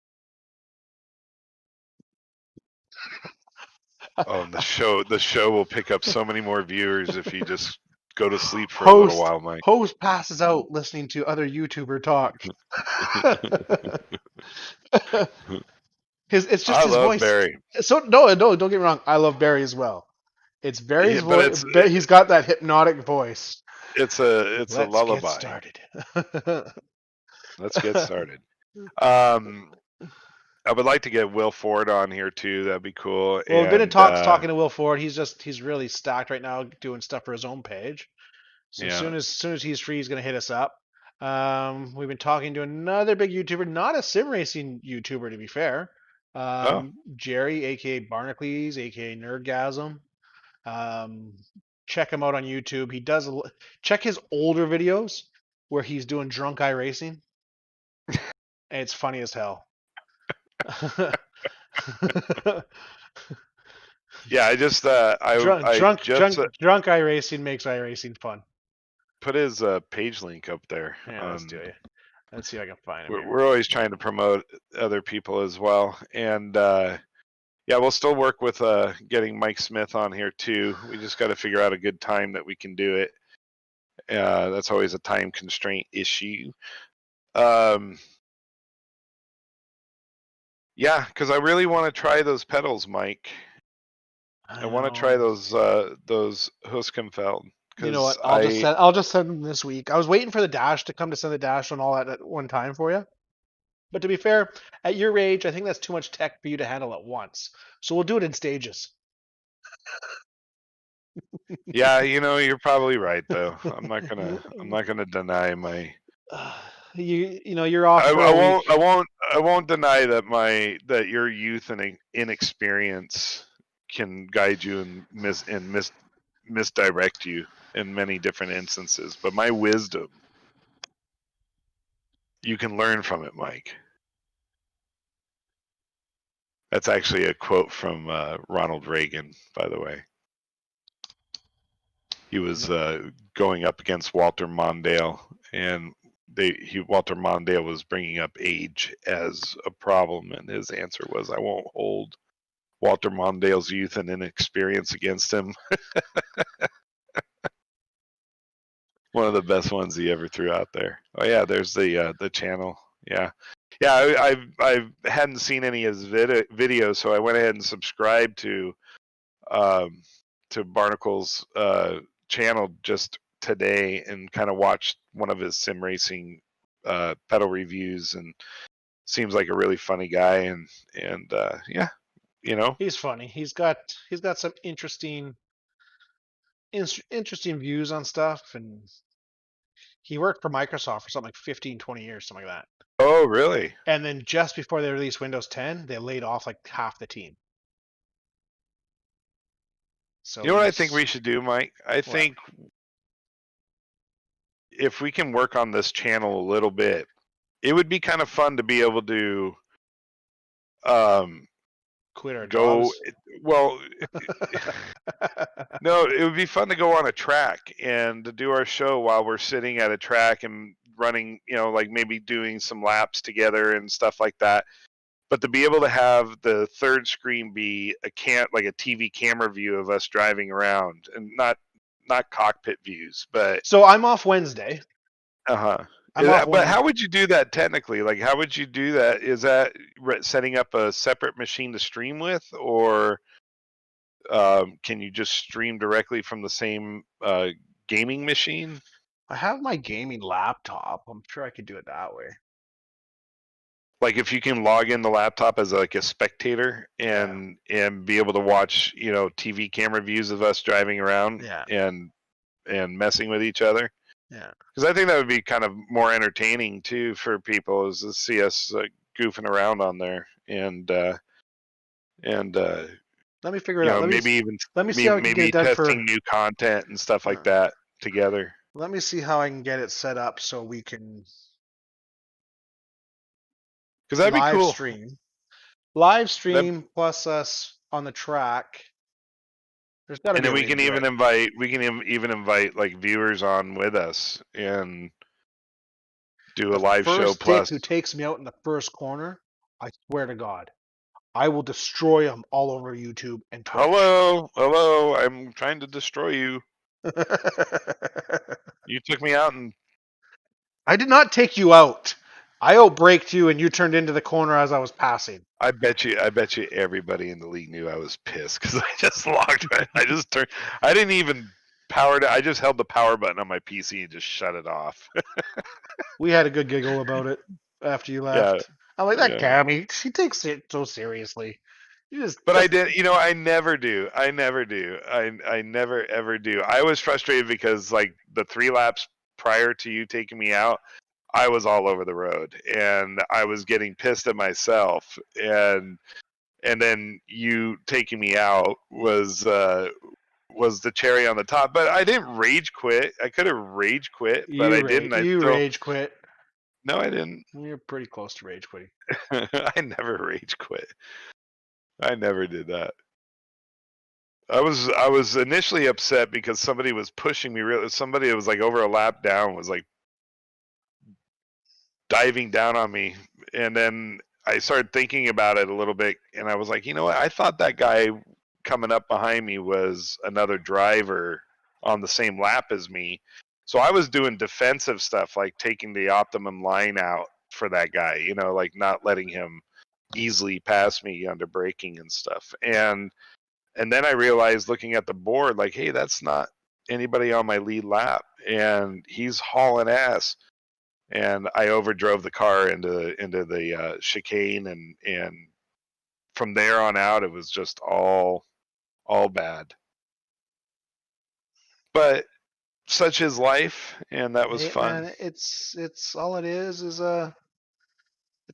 Oh, and the show will pick up so many more viewers if you just go to sleep for a little Host while, Mike. host passes out listening to other YouTuber talk. It's just I his love voice. Barry. So no, don't get me wrong. I love Barry as well. It's Barry's Yeah, but voice. He's got that hypnotic voice. it's a Let's get lullaby. started. Let's get started. Um, I would like to get Will Ford on here too. That'd be cool. Well, we've been in And talks talking to Will Ford. He's really stacked right now doing stuff for his own page. So yeah, soon as he's free, he's gonna hit us up. We've been talking to another big YouTuber, not a sim racing YouTuber to be fair. oh, Jerry, aka Barnacles, aka Nerdgasm. Um, check him out on YouTube. Check his older videos where he's doing drunk iRacing. It's funny as hell. yeah. I just Drunk iRacing makes iRacing fun. put his page link up there. Yeah, let's do it. Let's see if I can find him here. We're always trying to promote other people as well, and yeah, we'll still work with getting Mike Smith on here too. We just got to figure out a good time that we can do it. That's always a time constraint issue. Yeah, because I really want to try those pedals, Mike. I want to try those Huskenfeld. You know what? I I'll just send them this week. I was waiting for the dash to come to send the dash on all that at one time for you. But to be fair, at your age, I think that's too much tech for you to handle at once. So we'll do it in stages. yeah, you're probably right though. I'm not gonna deny my. You're off I, for I a week. won't. I won't. I won't deny that your youth and inexperience can guide you and misdirect you in many different instances. But my wisdom, you can learn from it, Mike. That's actually a quote from Ronald Reagan, by the way. He was going up against Walter Mondale, and Walter Mondale was bringing up age as a problem, and his answer was, "I won't hold Walter Mondale's youth and inexperience against him." One of the best ones he ever threw out there. Oh yeah, there's the channel. Yeah, yeah. I hadn't seen any of his videos, so I went ahead and subscribed um, to Barnacle's channel just today and kind of watched one of his sim racing pedal reviews, and seems like a really funny guy, and yeah, He's funny. He's got some interesting interesting views on stuff, and he worked for Microsoft for something like 15, 20 years, something like that. Oh, really? And then just before they released Windows 10, they laid off like half the team. You So know what I think he's we should do, Mike? I what? think if we can work on this channel a little bit, it would be kind of fun to be able to um, Quit our go. jobs? Well, no, it would be fun to go on a track and to do our show while we're sitting at a track and running, like maybe doing some laps together and stuff like that. But to be able to have the third screen be like a TV camera view of us driving around, and not cockpit views, but So I'm off Wednesday. uh-huh. I'm off But Wednesday. how would you do that technically? Like, how would you do that? Is that setting up a separate machine to stream with, or can you just stream directly from the same gaming machine? I have my gaming laptop. I'm sure I could do it that way. Like, if you can log in the laptop as like a spectator Yeah. and be able to watch, TV camera views of us driving around Yeah. and messing with each other. Yeah. Because I think that would be kind of more entertaining too for people, is to see us goofing around on there and Let me figure it out. maybe even Let me see how I can get maybe it done for. testing new content and stuff like that together. Let me see how I can get it set up so we can Because that'd be live cool. stream. Live That, stream plus us on the track. There's got to and be then a way to do it. we can even invite like viewers on with us and do a The live show first dick plus. who takes me out in the first corner, I swear to God, I will destroy him all over YouTube and Twitch. Hello, I'm trying to destroy you. You took me out, and I did not take you out. I outbraked you and you turned into the corner as I was passing. I bet you everybody in the league knew I was pissed because I just logged. I just turned. I didn't even power it. I just held the power button on my PC and just shut it off. We had a good giggle about it after you Yeah, left. I'm like, that yeah. Cammy, she takes it so seriously. You just, But I just did. I never do. I never do. I never ever do. I was frustrated because like the 3 laps prior to you taking me out, I was all over the road and I was getting pissed at myself, and then you taking me out was the cherry on the top. But I didn't rage quit. I could have rage quit, but I didn't. I you still rage quit. no, I didn't. You're pretty close to rage quitting. I never rage quit. I never did that. I was initially upset because somebody was pushing me. Really, somebody that was like over a lap down was like diving down on me, and then I started thinking about it a little bit, and I was like, you know what? I thought that guy coming up behind me was another driver on the same lap as me. So I was doing defensive stuff, like taking the optimum line out for that guy, like not letting him easily pass me under braking and stuff. And then I realized, looking at the board, like, hey, that's not anybody on my lead lap, and he's hauling ass. And I overdrove the car into the chicane, and from there on out, it was just all bad. But such is life, and that was Hey fun. man, it's all it is it's a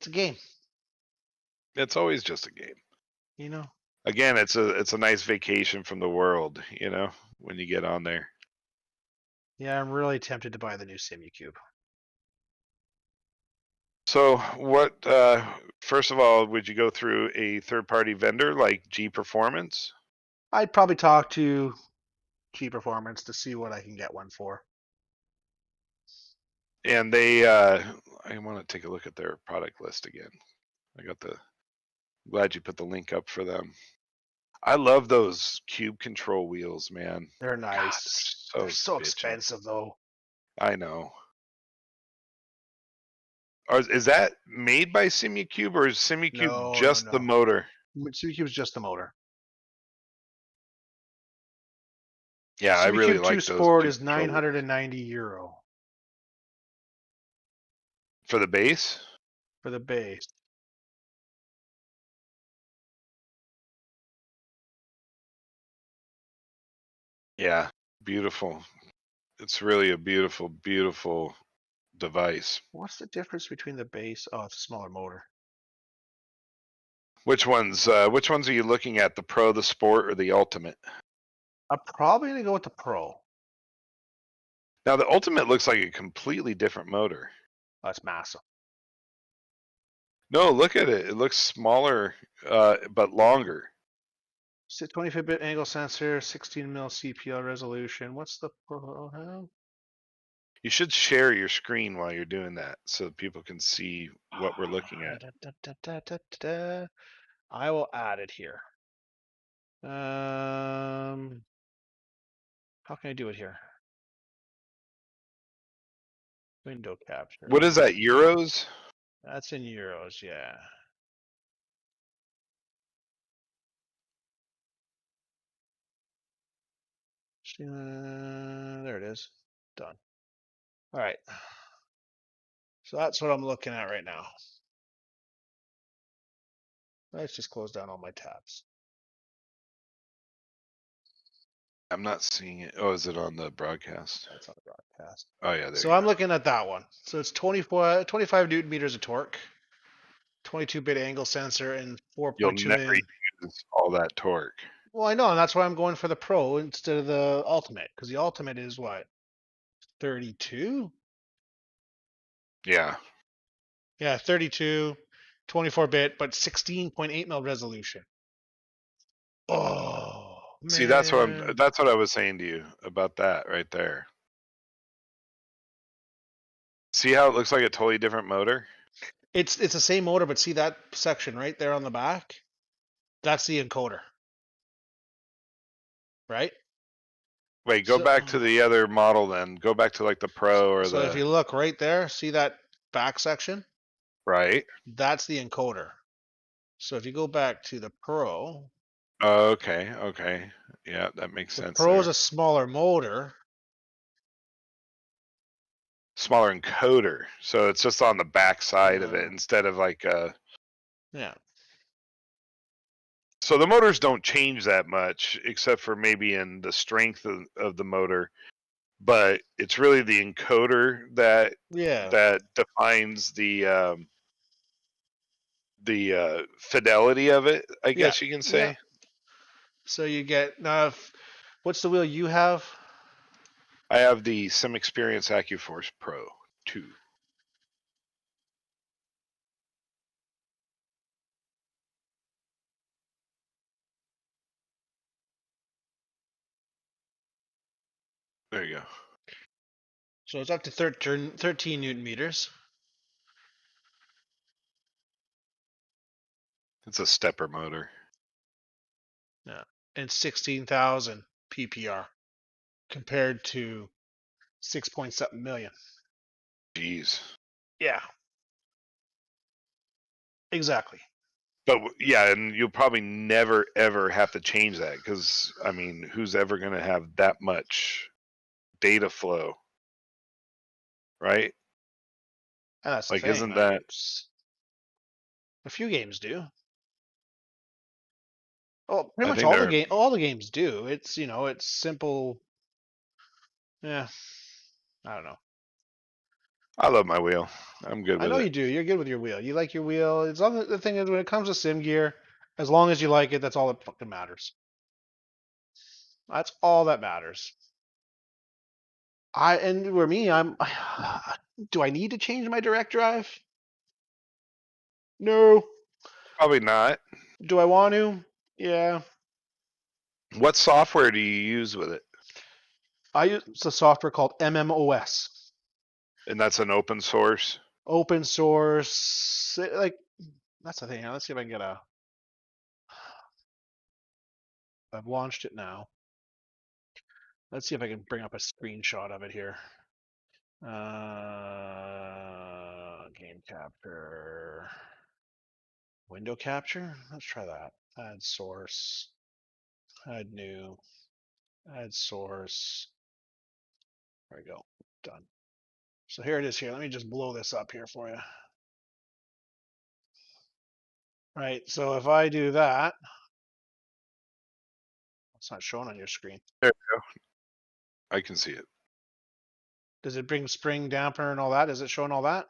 game, It's always just a game. you know. Again, it's a nice vacation from the world, when you get on there. Yeah, I'm really tempted to buy the new SimuCube. So, what? First of all, would you go through a third-party vendor like G Performance? I'd probably talk to Key Performance to see what I can get one for. And I want to take a look at their product list again. Glad you put the link up for them. I love those cube control wheels, man. They're God, nice. they're They're so bitchin'. expensive though. I know. Is that made by SimuCube, or is SimuCube No, no, just the no. motor? SimuCube's just the motor. Yeah, I really SimuCube 2 like those Sport cube is control wheels. €990 For the base? for the base. Yeah. Beautiful. It's really a beautiful, beautiful device. What's the difference between the base? Oh, it's a smaller motor. Which ones? Which ones are you looking at? The Pro, the Sport, or the Ultimate? I'm probably gonna go with the Pro. Now the Ultimate looks like a completely different motor. That's massive. No, look at it. It looks smaller, but longer. 25-bit angle sensor, 16 mil CPL resolution. What's the Pro have? You should share your screen while you're doing that so that people can see what we're looking at. I will add it here. How can I do it here? Window capture. What is that, euros? That's in euros, yeah. There it is. Done. All right. So that's what I'm looking at right now. Let's just close down all my tabs. I'm not seeing it. Oh, is it on the broadcast? That's on the broadcast. Oh yeah, there So you I'm go. looking at that one. So it's 25 newton meters of torque, 22-bit angle sensor, and You'll 4.2 never million. use all that torque. Well, I know, and that's why I'm going for the Pro instead of the Ultimate, because the Ultimate is what? 32? Yeah. Yeah, 32, 24-bit, but 16.8 mil resolution. Oh, See, man. that's what I was saying to you about that right there. See how it looks like a totally different motor? It's the same motor, but see that section right there on the back? That's the encoder, right? Wait, go So, back to the other model then. Go back to like the Pro or so if the you look right there, see that back section? right. That's the encoder. So if you go back to the Pro, Oh, okay, okay. Yeah, that makes the sense Pro is there. a smaller motor. Smaller encoder, so it's just on the back side of it Uh, instead of like yeah, so the motors don't change that much except for maybe in the strength of the motor, but it's really the encoder that yeah, that defines the fidelity of it, I yeah, guess you can yeah. say. So you get now. What's the wheel you have? I have the Sim Experience AccuForce Pro 2. There you go. So it's up to 13 newton meters. It's a stepper motor. Yeah, and 16,000 ppr compared to 6.7 million. Jeez. Yeah, exactly. But yeah, and you'll probably never ever have to change that because I mean, who's ever going to have that much data flow, right? And that's the Like, thing. isn't Like, that? a few games do. Oh, pretty I much think they're. all the games do. It's it's simple. Yeah, I don't know. I love my wheel. I'm good I with know it. you do. You're good with your wheel. You like your wheel. It's all the thing is when it comes to sim gear, as long as you like it, that's all that fucking matters. That's all that matters. And for me, I'm. Do I need to change my direct drive? No. Probably not. Do I want to? Yeah. What software do you use with it? I use a software called MMOS. And that's an open source. Open source. Like that's the thing. Let's see if I can get a. I've launched it now. Let's see if I can bring up a screenshot of it here. Game capture. Window capture? Let's try that. Add source. Add new. Add source. There we go. Done. So here it is here. Let me just blow this up here for you. Right. So if I do that, it's not showing on your screen. There you go. I can see it. Does it bring spring dampener and all that? Is it showing all that?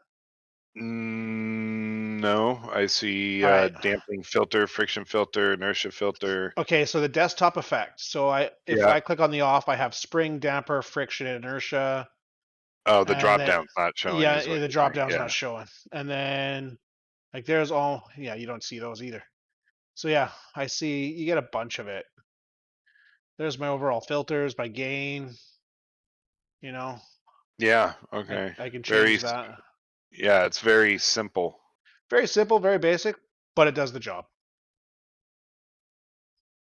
No, I see All right. damping filter, friction filter, inertia filter. Okay, so the desktop effect. So if Yeah. I click on the off, I have spring, damper, friction, and inertia, Oh, the and drop then down's not showing, yeah, is what the you're drop saying. down's Yeah. not showing. And then like there's all yeah, you don't see those either. So yeah, I see you get a bunch of it. There's my overall filters, my gain, you know. Yeah. I Okay. I can Very. change that. Yeah, it's very simple. Very simple, very basic, but it does the job.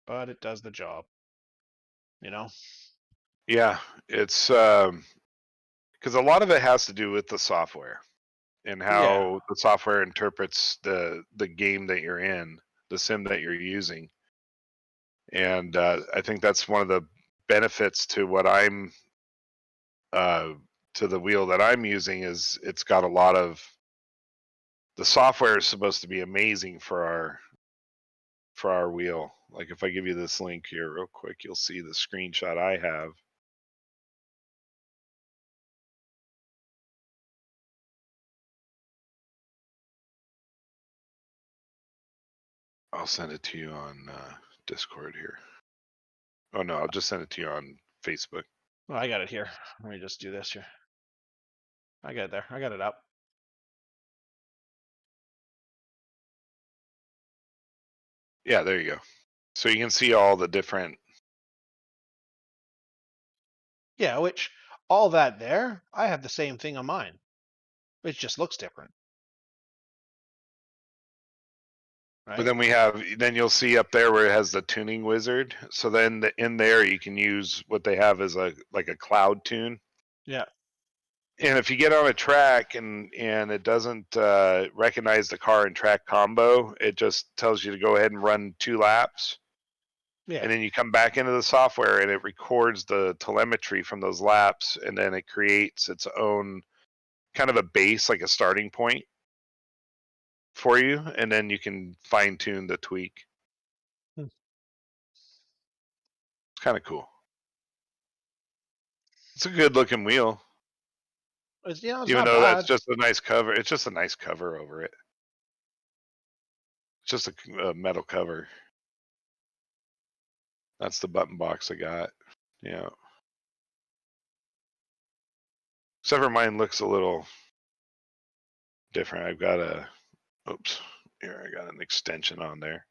But it does the job, you know. Yeah, it's because a lot of it has to do with the software and Yeah. how the software interprets the game that you're in, the sim that you're using, and I think that's one of the benefits to what I'm uh, to the wheel that I'm using is it's got a lot of the software is supposed to be amazing for our wheel. Like if I give you this link here real quick, you'll see the screenshot I have. I'll send it to you on Discord here. Oh no, I'll just send it to you on Facebook. Well, I got it here. Let me just do this here. I got it there. I got it up. Yeah, there you go. So you can see all the different. Yeah, which all that there, I have the same thing on mine. It just looks different, But right? then you'll see up there where it has the tuning wizard. So then in there you can use what they have as a like a cloud tune. Yeah. And if you get on a track and it doesn't recognize the car and track combo, it just tells you to go ahead and run 2 laps. Yeah. And then you come back into the software and it records the telemetry from those laps, and then it creates its own kind of a base, like a starting point for you, and then you can fine tune the tweak. Hmm. It's kind of cool. It's a good looking wheel, It's even not though that's bad. just a nice cover. It's just a nice cover over it. It's just a metal cover. That's the button box I got. Yeah. Except for mine looks a little different. I've got a, oops, here I got an extension on there.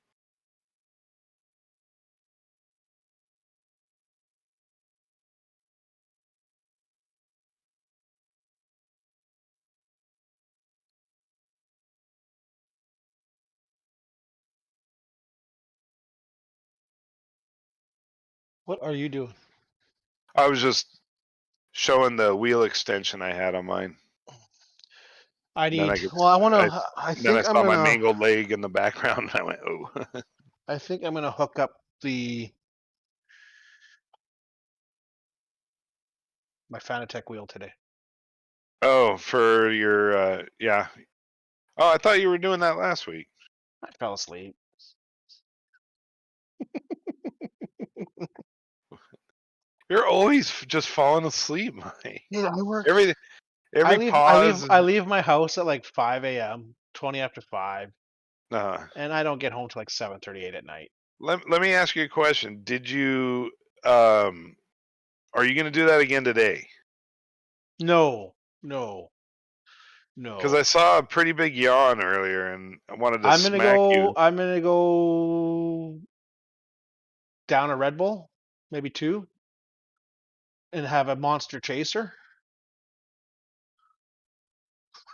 What are you doing? I was just showing the wheel extension I had on mine. I And then need. Well, I want I, to. I then I think I'm saw my gonna. mangled leg in the background, and I went, oh. I think I'm gonna hook up my Fanatec wheel today. Oh, for your, yeah. Oh, I thought you were doing that last week. I fell asleep. You're always just falling asleep, Mike. Yeah, I work. Every I every leave. I leave. pause. I leave my house at like 5 a.m. 20 after 5, Uh, and I don't get home till like 7:38 at night. let me ask you a question. Did you um are you going to do that again today? No, no, Because I no. saw a pretty big yawn earlier, and I wanted to I'm gonna smack go. you. I'm gonna go down a Red Bull, maybe two, and have a monster chaser.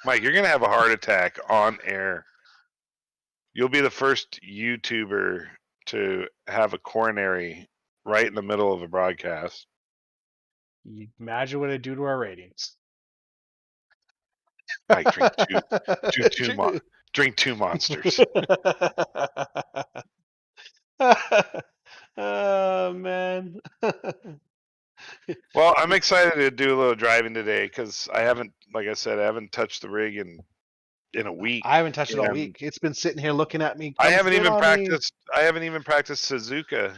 Mike, you're going to have a heart attack on air. You'll be the first YouTuber to have a coronary right in the middle of a broadcast. You imagine what it do to our ratings. Mike, drink 2 monsters. Oh man. Well, I'm excited to do a little driving today because I haven't, like I said, I haven't touched the rig in a week, I haven't touched it all and week. It's been sitting here looking at me. Come sit on me. I haven't even practiced Suzuka.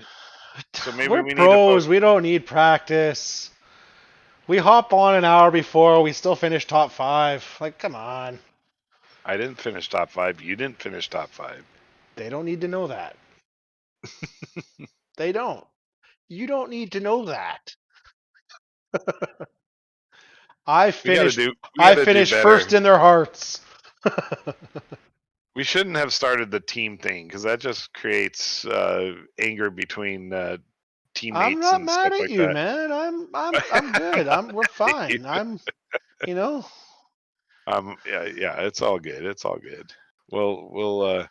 So maybe We're we need to pros. We don't need practice. We hop on an hour before. We still finish top 5. Like, come on. I didn't finish top 5. You didn't finish top 5. They don't need to know that. They don't. You don't need to know that. I We got to finished. do. We got I to do finished better. first in their hearts. We shouldn't have started the team thing because that just creates anger between I'm teammates not and mad stuff at like you, that. man. I'm good. We're fine. You know, Yeah, yeah, it's all good. It's all good. We'll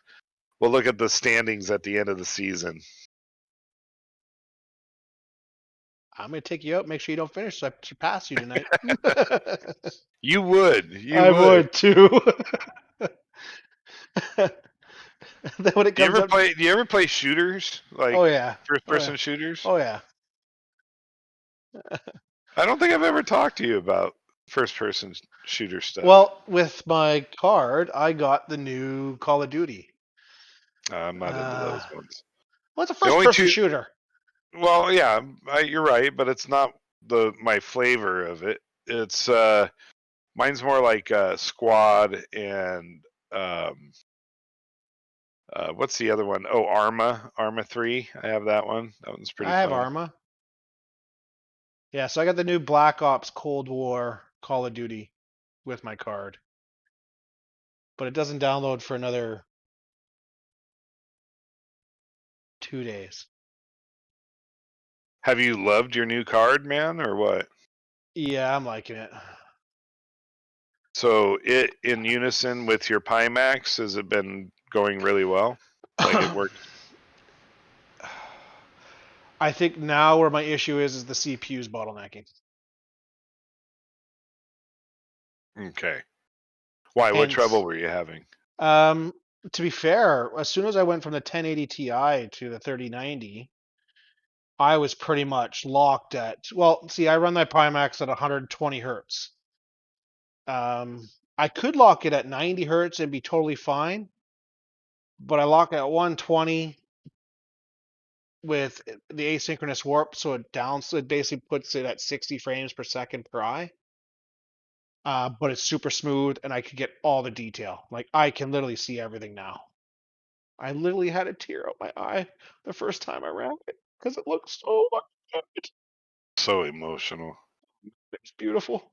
look at the standings at the end of the season. I'm gonna take you out. Make sure you don't finish, so I surpass you tonight. You would. You I would. would too. Then when it Do you comes ever up, play? Do you ever play shooters like oh yeah, oh yeah, first-person shooters? oh yeah. I don't think I've ever talked to you about first-person shooter stuff. Well, with my card, I got the new Call of Duty. I'm not into Uh, those ones. what's a The only first-person two. shooter? Well, yeah, you're right, but it's not my flavor of it. It's mine's more like Squad and um, what's the other one? Oh, Arma 3. I have that one. That one's pretty I have fun. Arma. Yeah, so I got the new Black Ops Cold War Call of Duty with my card, but it doesn't download for another 2 days. Have you loved your new card, man, or what? Yeah, I'm liking it. So it in unison with your Pimax, has it been going really well? Like it works. I think now where my issue is the CPU's bottlenecking. Okay. Why? What trouble Hence, were you having? um, to be fair, as soon as I went from the 1080 Ti to the 3090, I was pretty much locked at. Well, see, I run my Pimax at 120 hertz. I could lock it at 90 hertz and be totally fine, but I lock it at 120 with the asynchronous warp, so it basically puts it at 60 frames per second per eye. But it's super smooth, and I could get all the detail. Like I can literally see everything now. I literally had a tear out my eye the first time I ran it because it looked so much good. So emotional. It's beautiful.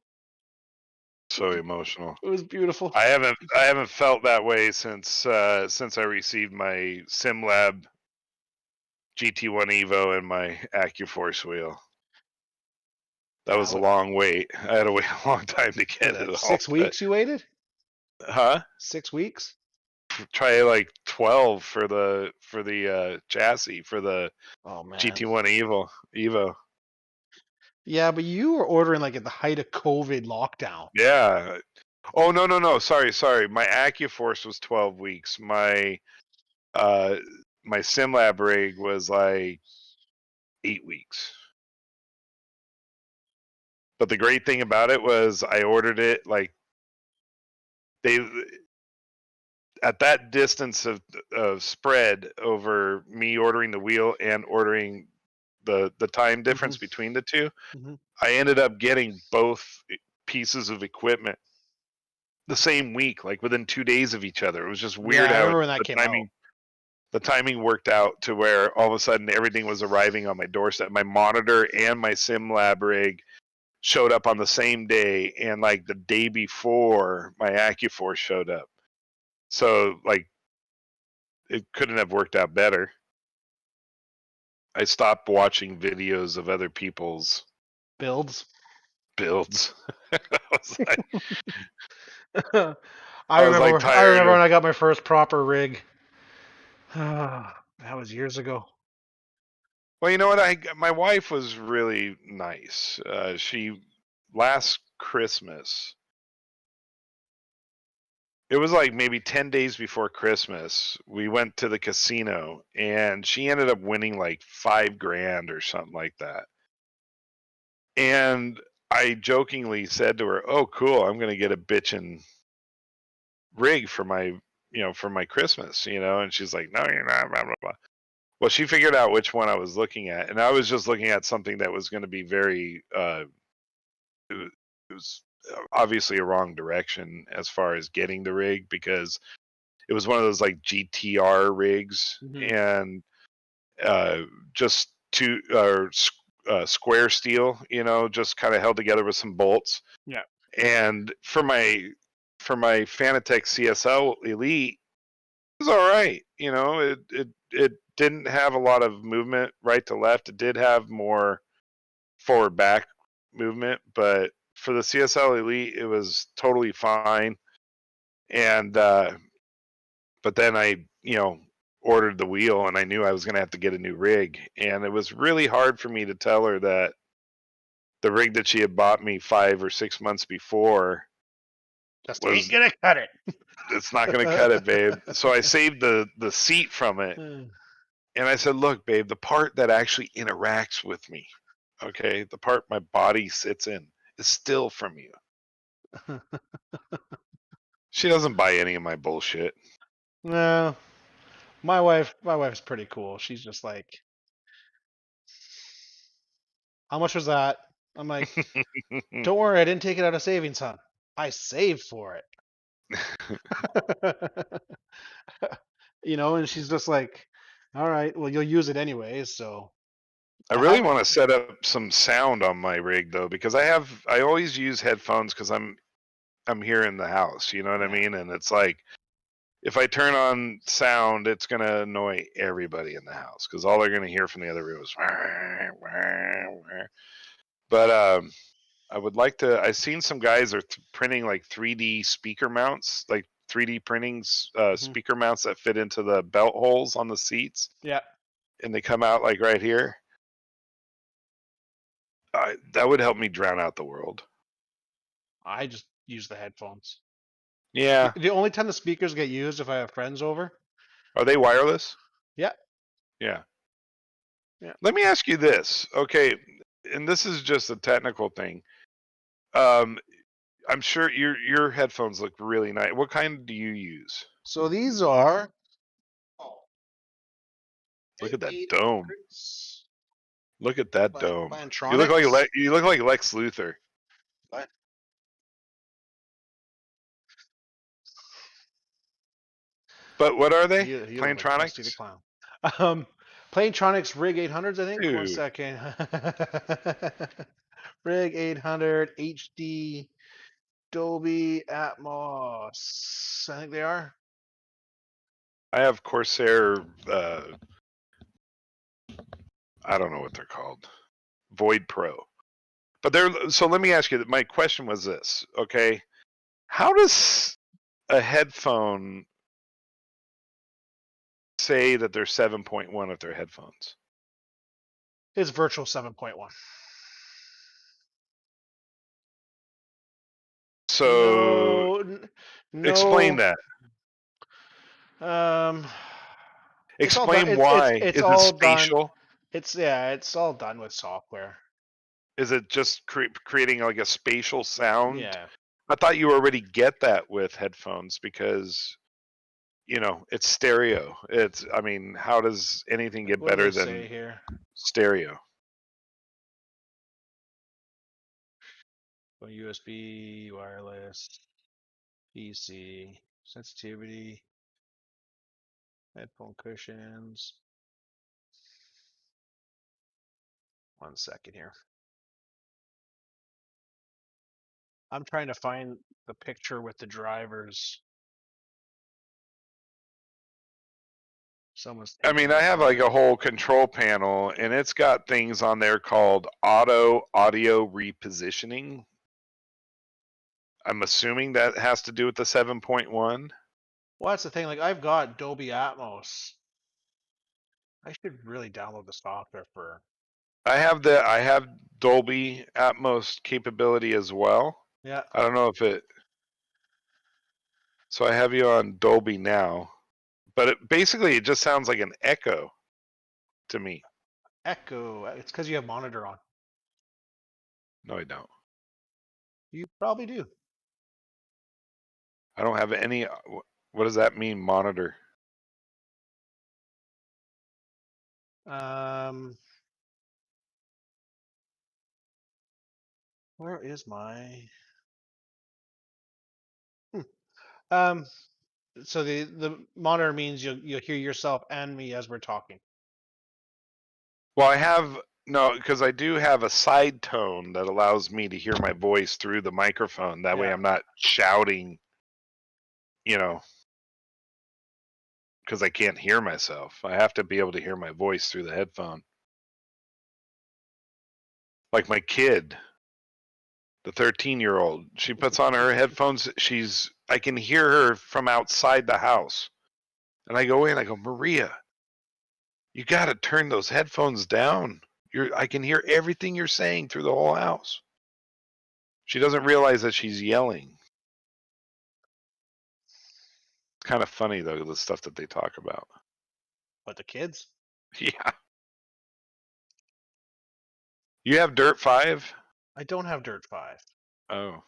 It So was emotional. it was beautiful. I haven't felt that way since I received my SimLab GT1 Evo and my AccuForce wheel. That Yeah, was a long wait. I had to wait a long time to was get that it all. 6 weeks you waited? Huh? 6 weeks? Try like 12 for the chassis for the Oh man. GT1 Evo. Yeah, but you were ordering like at the height of COVID lockdown. Yeah. Oh no. Sorry. My AccuForce was 12 weeks. Uh my SimLab rig was like 8 weeks. But the great thing about it was I ordered it like they at that distance of spread over me ordering the wheel and ordering the time difference Hmm. between the two, Hmm. I ended up getting both pieces of equipment the same week, like within 2 days of each other. It was just Yeah, weird I how remember when that the came out. timing worked out to where all of a sudden everything was arriving on my doorstep. My monitor and my SimLab rig showed up on the same day, and like the day before my AccuForce showed up. So like it couldn't have worked out better. I stopped watching videos of other people's Builds. builds. I was like, I I was like remember. I tired remember of. when I got my first proper rig. That was years ago. Well, you know what? My wife was really nice. She last Christmas. It was like maybe 10 days before Christmas. We went to the casino, and she ended up winning like $5,000 or something like that. And I jokingly said to her, "Oh, cool! I'm going to get a bitchin' rig for my Christmas, you know." And she's like, "No, you're not." Blah blah blah. Well, she figured out which one I was looking at, and I was just looking at something that was going to be very it was obviously a wrong direction as far as getting the rig, because it was one of those like GTR rigs, Mm-hmm. and uh, just square steel, just kind of held together with some bolts. Yeah. And for my Fanatec CSL Elite, it was all right. It didn't have a lot of movement right to left. It did have more forward back movement, but for the CSL Elite, it was totally fine. And but then I, ordered the wheel, and I knew I was going to have to get a new rig, and it was really hard for me to tell her that the rig that she had bought me 5 or 6 months before Just ain't was gonna cut it. it's not going to cut it, babe. So I saved the seat from it, and I said, look, babe, the part that actually interacts with me, okay, the part my body sits in, is still from you. She doesn't buy any of my bullshit. No, my wife's pretty cool. She's just like, how much was that? I'm like, don't worry, I didn't take it out of savings, hon. I saved for it. And she's just like, all right, well, you'll use it anyways, so I I really have. want to set up some sound on my rig though, because I always use headphones because I'm here in the house, you know what I Yeah. mean? And it's like, if I turn on sound, it's gonna annoy everybody in the house because all they're gonna hear from the other room is. But I would like to. I've seen some guys are printing like 3D speaker mounts, like 3D printing Mhm. speaker mounts that fit into the belt holes on the seats, Yeah. and they come out like right here. That would help me drown out the world. I just use the headphones. The, Yeah. the only time the speakers get used if I have friends over. Are they wireless? Yeah. Yeah. Yeah. Let me ask you this, okay? And this is just a technical thing. Um, I'm sure your headphones look really nice. What kind do you use? So these are Look at that dome. 800s Look at that by dome. You look like Plantronics. you look like Lex Luthor. What? But what are they? You look like Krusty the Plantronics? Clown. Um, Plantronics Rig 800s, I think. One Dude, second. Rig 800 HD Dolby Atmos. I think they are. I have Corsair. I don't know what they're called. Void Pro. But they're so. Let me ask you. My question was this. Okay, how does a headphone say that they're 7.1 if they're headphones? It's virtual 7.1. So No, explain no. that. Um, it's all done. Explain It's why. it's Is it all done. spatial? It's all done with software. Is it just creating like a spatial sound? Yeah. I thought you already get that with headphones because it's stereo. I mean, how does anything Like, get what does better it say than here? stereo? So USB, wireless, PC, sensitivity, headphone cushions. One second here. I'm trying to find the picture with the drivers. Someone's I taken mean, it I have like apart. a whole control panel, and it's got things on there called auto audio repositioning. I'm assuming that has to do with the 7.1. Well, that's the thing. Like, I've got Dolby Atmos. I should really download the software for. I have Dolby Atmos capability as well. Yeah, I don't know if it. So I have you on Dolby now, but basically it just sounds like an echo to me. Echo. It's because you have monitor on. No, I don't. You probably do. I don't have any. What does that mean? Monitor. Um, Where is my? Hmm. Um. So the monitor means you'll hear yourself and me as we're talking. Well, I have no, because I do have a side tone that allows me to hear my voice through the microphone. That way, Yeah. I'm not shouting. You know, because I can't hear myself. I have to be able to hear my voice through the headphone. Like my kid, the 13-year-old, she puts on her headphones. I can hear her from outside the house. And I go in, I go, Maria, you got to turn those headphones down. I can hear everything you're saying through the whole house. She doesn't realize that she's yelling. It's kind of funny though, the stuff that they talk about. But the kids? Yeah. You have Dirt 5? I don't have Dirt 5. Oh.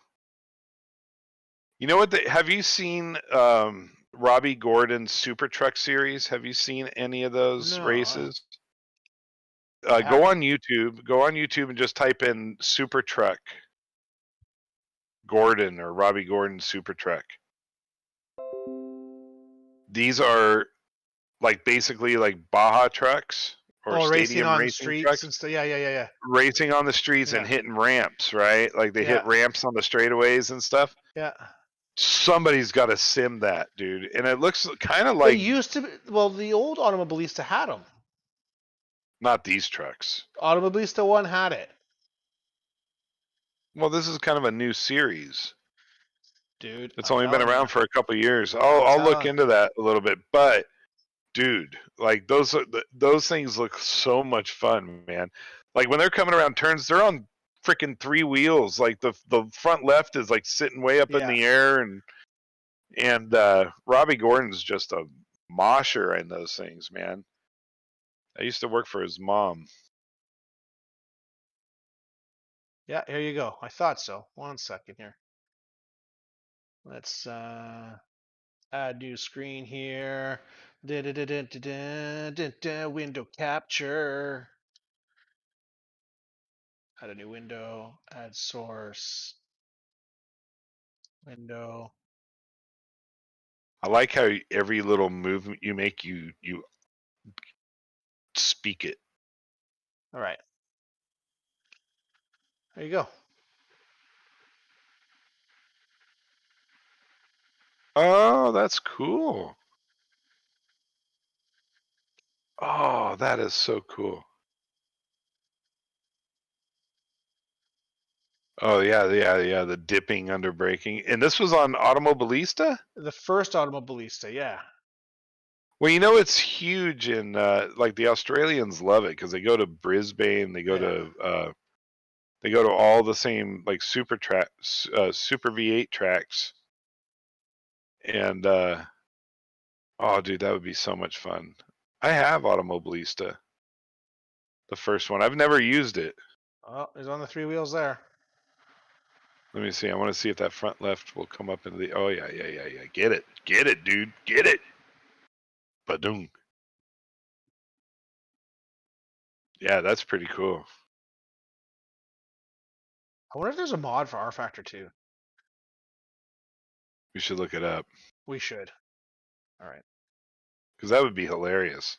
You know what? Have you seen Robbie Gordon's Super Truck series? Have you seen any of those No, races? I Go haven't. on YouTube. Go on YouTube and just type in Super Truck Gordon or Robbie Gordon Super Truck. These are like basically like Baja trucks or Oh, racing stadium on racing streets trucks and stuff. Yeah. racing on the streets and Yeah. hitting ramps, right? Like they hit Yeah. ramps on the straightaways and stuff. Yeah. Somebody's got to sim that, dude. And it looks kind of They like used to be, well, the old Automobilista had them. not these trucks. Automobilista 1 had it. Well, this is kind of a new series. Dude, It's I'm only been telling you. around for a couple of years. I'm I'll look telling into that a little bit. But dude, like those things look so much fun, man. Like when they're coming around turns, they're on freaking three wheels. Like the front left is like sitting way up in Yeah. the air, and Robbie Gordon's just a mosher in those things, man. I used to work for his mom. Yeah, here you go. I thought so. 1 second here. Let's add new screen here. Window capture. Add a new window. Add source. Window. I like how every little movement you make, you speak it. All right. There you go. Oh, that's cool. Oh, that is so cool. Oh yeah. The dipping under braking, and this was on Automobilista. The first Automobilista, yeah. Well, you know it's huge in like the Australians love it because they go to Brisbane, Yeah. they go to all the same like Super V8 tracks, and oh, dude, that would be so much fun. I have Automobilista, the first one. I've never used it. Oh, it's on the three wheels there. Let me see. I want to see if that front left will come up into the. Oh yeah. Get it, dude, get it. Badung. Yeah, that's pretty cool. I wonder if there's a mod for R Factor 2. We should look it up We should. All right. because that would be hilarious.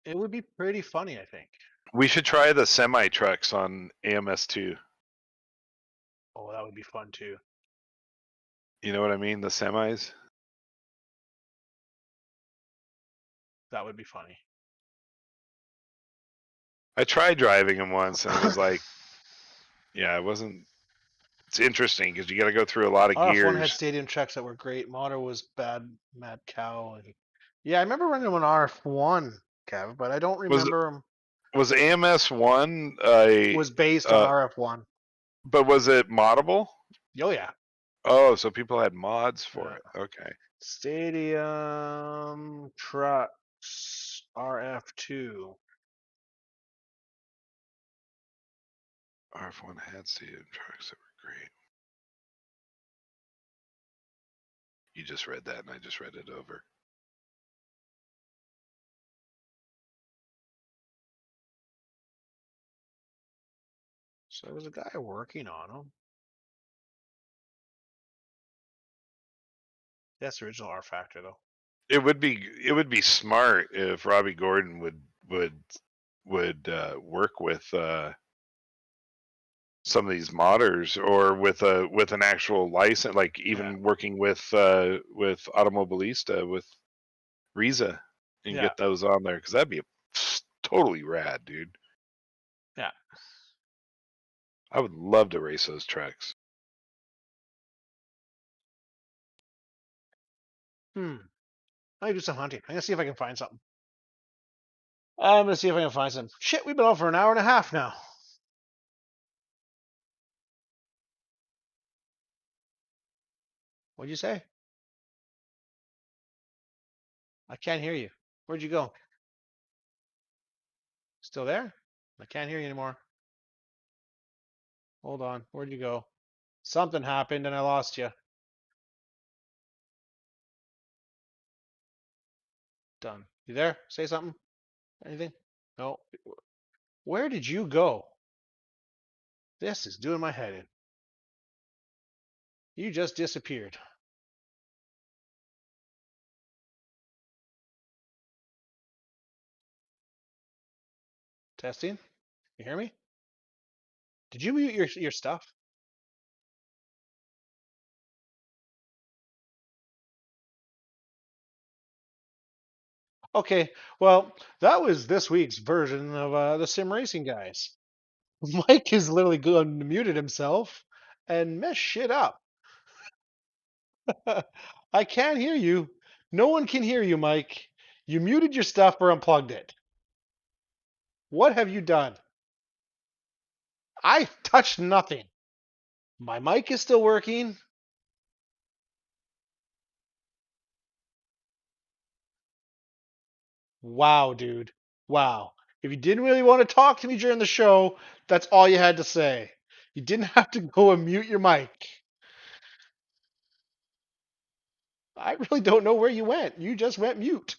It would be pretty funny, I think. We should try the semi trucks on AMS2. Oh, that would be fun too. You know what I mean? The semis. That would be funny. I tried driving them once, and it was like, yeah, it wasn't. It's interesting because you got to go through a lot of RF1 had gears. stadium tracks that were great. Moto was bad, Mad Cow. And yeah, I remember running on RF1, Kev, but I don't Was remember them. was AMS1 a Was based on RF1. but was it moddable? Oh yeah. Oh, so people had mods for Yeah. it. Okay. Stadium trucks RF2. RF1 had stadium trucks that were great. You just read that, and I just read it over. So there was a guy working on them. That's the original R Factor, though. It would be smart if Robbie Gordon would work with some of these modders, or with an actual license, like even working with Automobilista, with Riza, and get those on there, because that'd be totally rad, dude. Yeah. I would love to race those trucks. I do some hunting. I'm gonna see if I can find something. I'm gonna see if I can find some. Shit, we've been on for an hour and a half now. What'd you say? I can't hear you. Where'd you go? Still there? I can't hear you anymore. Hold on. Where'd you go? Something happened and I lost you. Done. You there? Say something? Anything? No. Where did you go? This is doing my head in. You just disappeared. Testing? You hear me? Did you mute your stuff? Okay, well, that was this week's version of the Sim Racing guys. Mike has literally muted himself and messed shit up. I can't hear you. No one can hear you, Mike. You muted your stuff or unplugged it. What have you done? I touched nothing. My mic is still working. Wow, dude. Wow. If you didn't really want to talk to me during the show, that's all you had to say. You didn't have to go and mute your mic. I really don't know where you went. You just went mute.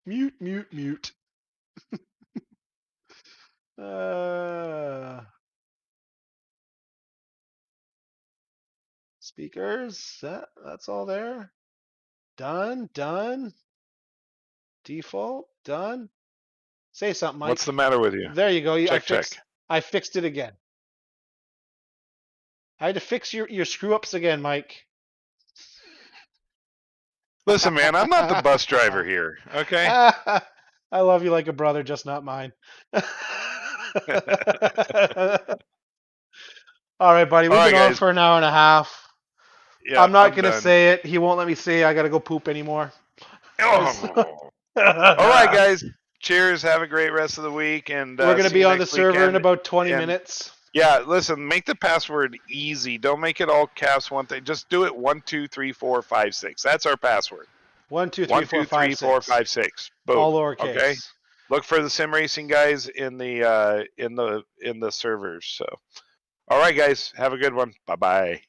Mute, mute, mute. Speakers, that's all there. Done, done. Default, done. Say something, Mike. What's the matter with you? There you go. Check. I fixed it again. I had to fix your screw ups again, Mike. Listen, man, I'm not the bus driver here, okay? I love you like a brother, just not mine. All right, buddy. We've been on for an hour and a half. Yeah, I'm not going to say it. He won't let me say I got to go poop anymore. Oh. All right, guys. Cheers. Have a great rest of the week. And we're going to be on the server in about 20 minutes. Yeah, listen, make the password easy. Don't make it all caps one thing. Just do it 1, 2, 3, 4, 5, 6. That's our password. 1, 2, 3, 4, 5, 6. 5, 6. Boom. All lowercase. Okay. Look for the Sim Racing guys in the servers. So, all right, guys, have a good one. Bye bye.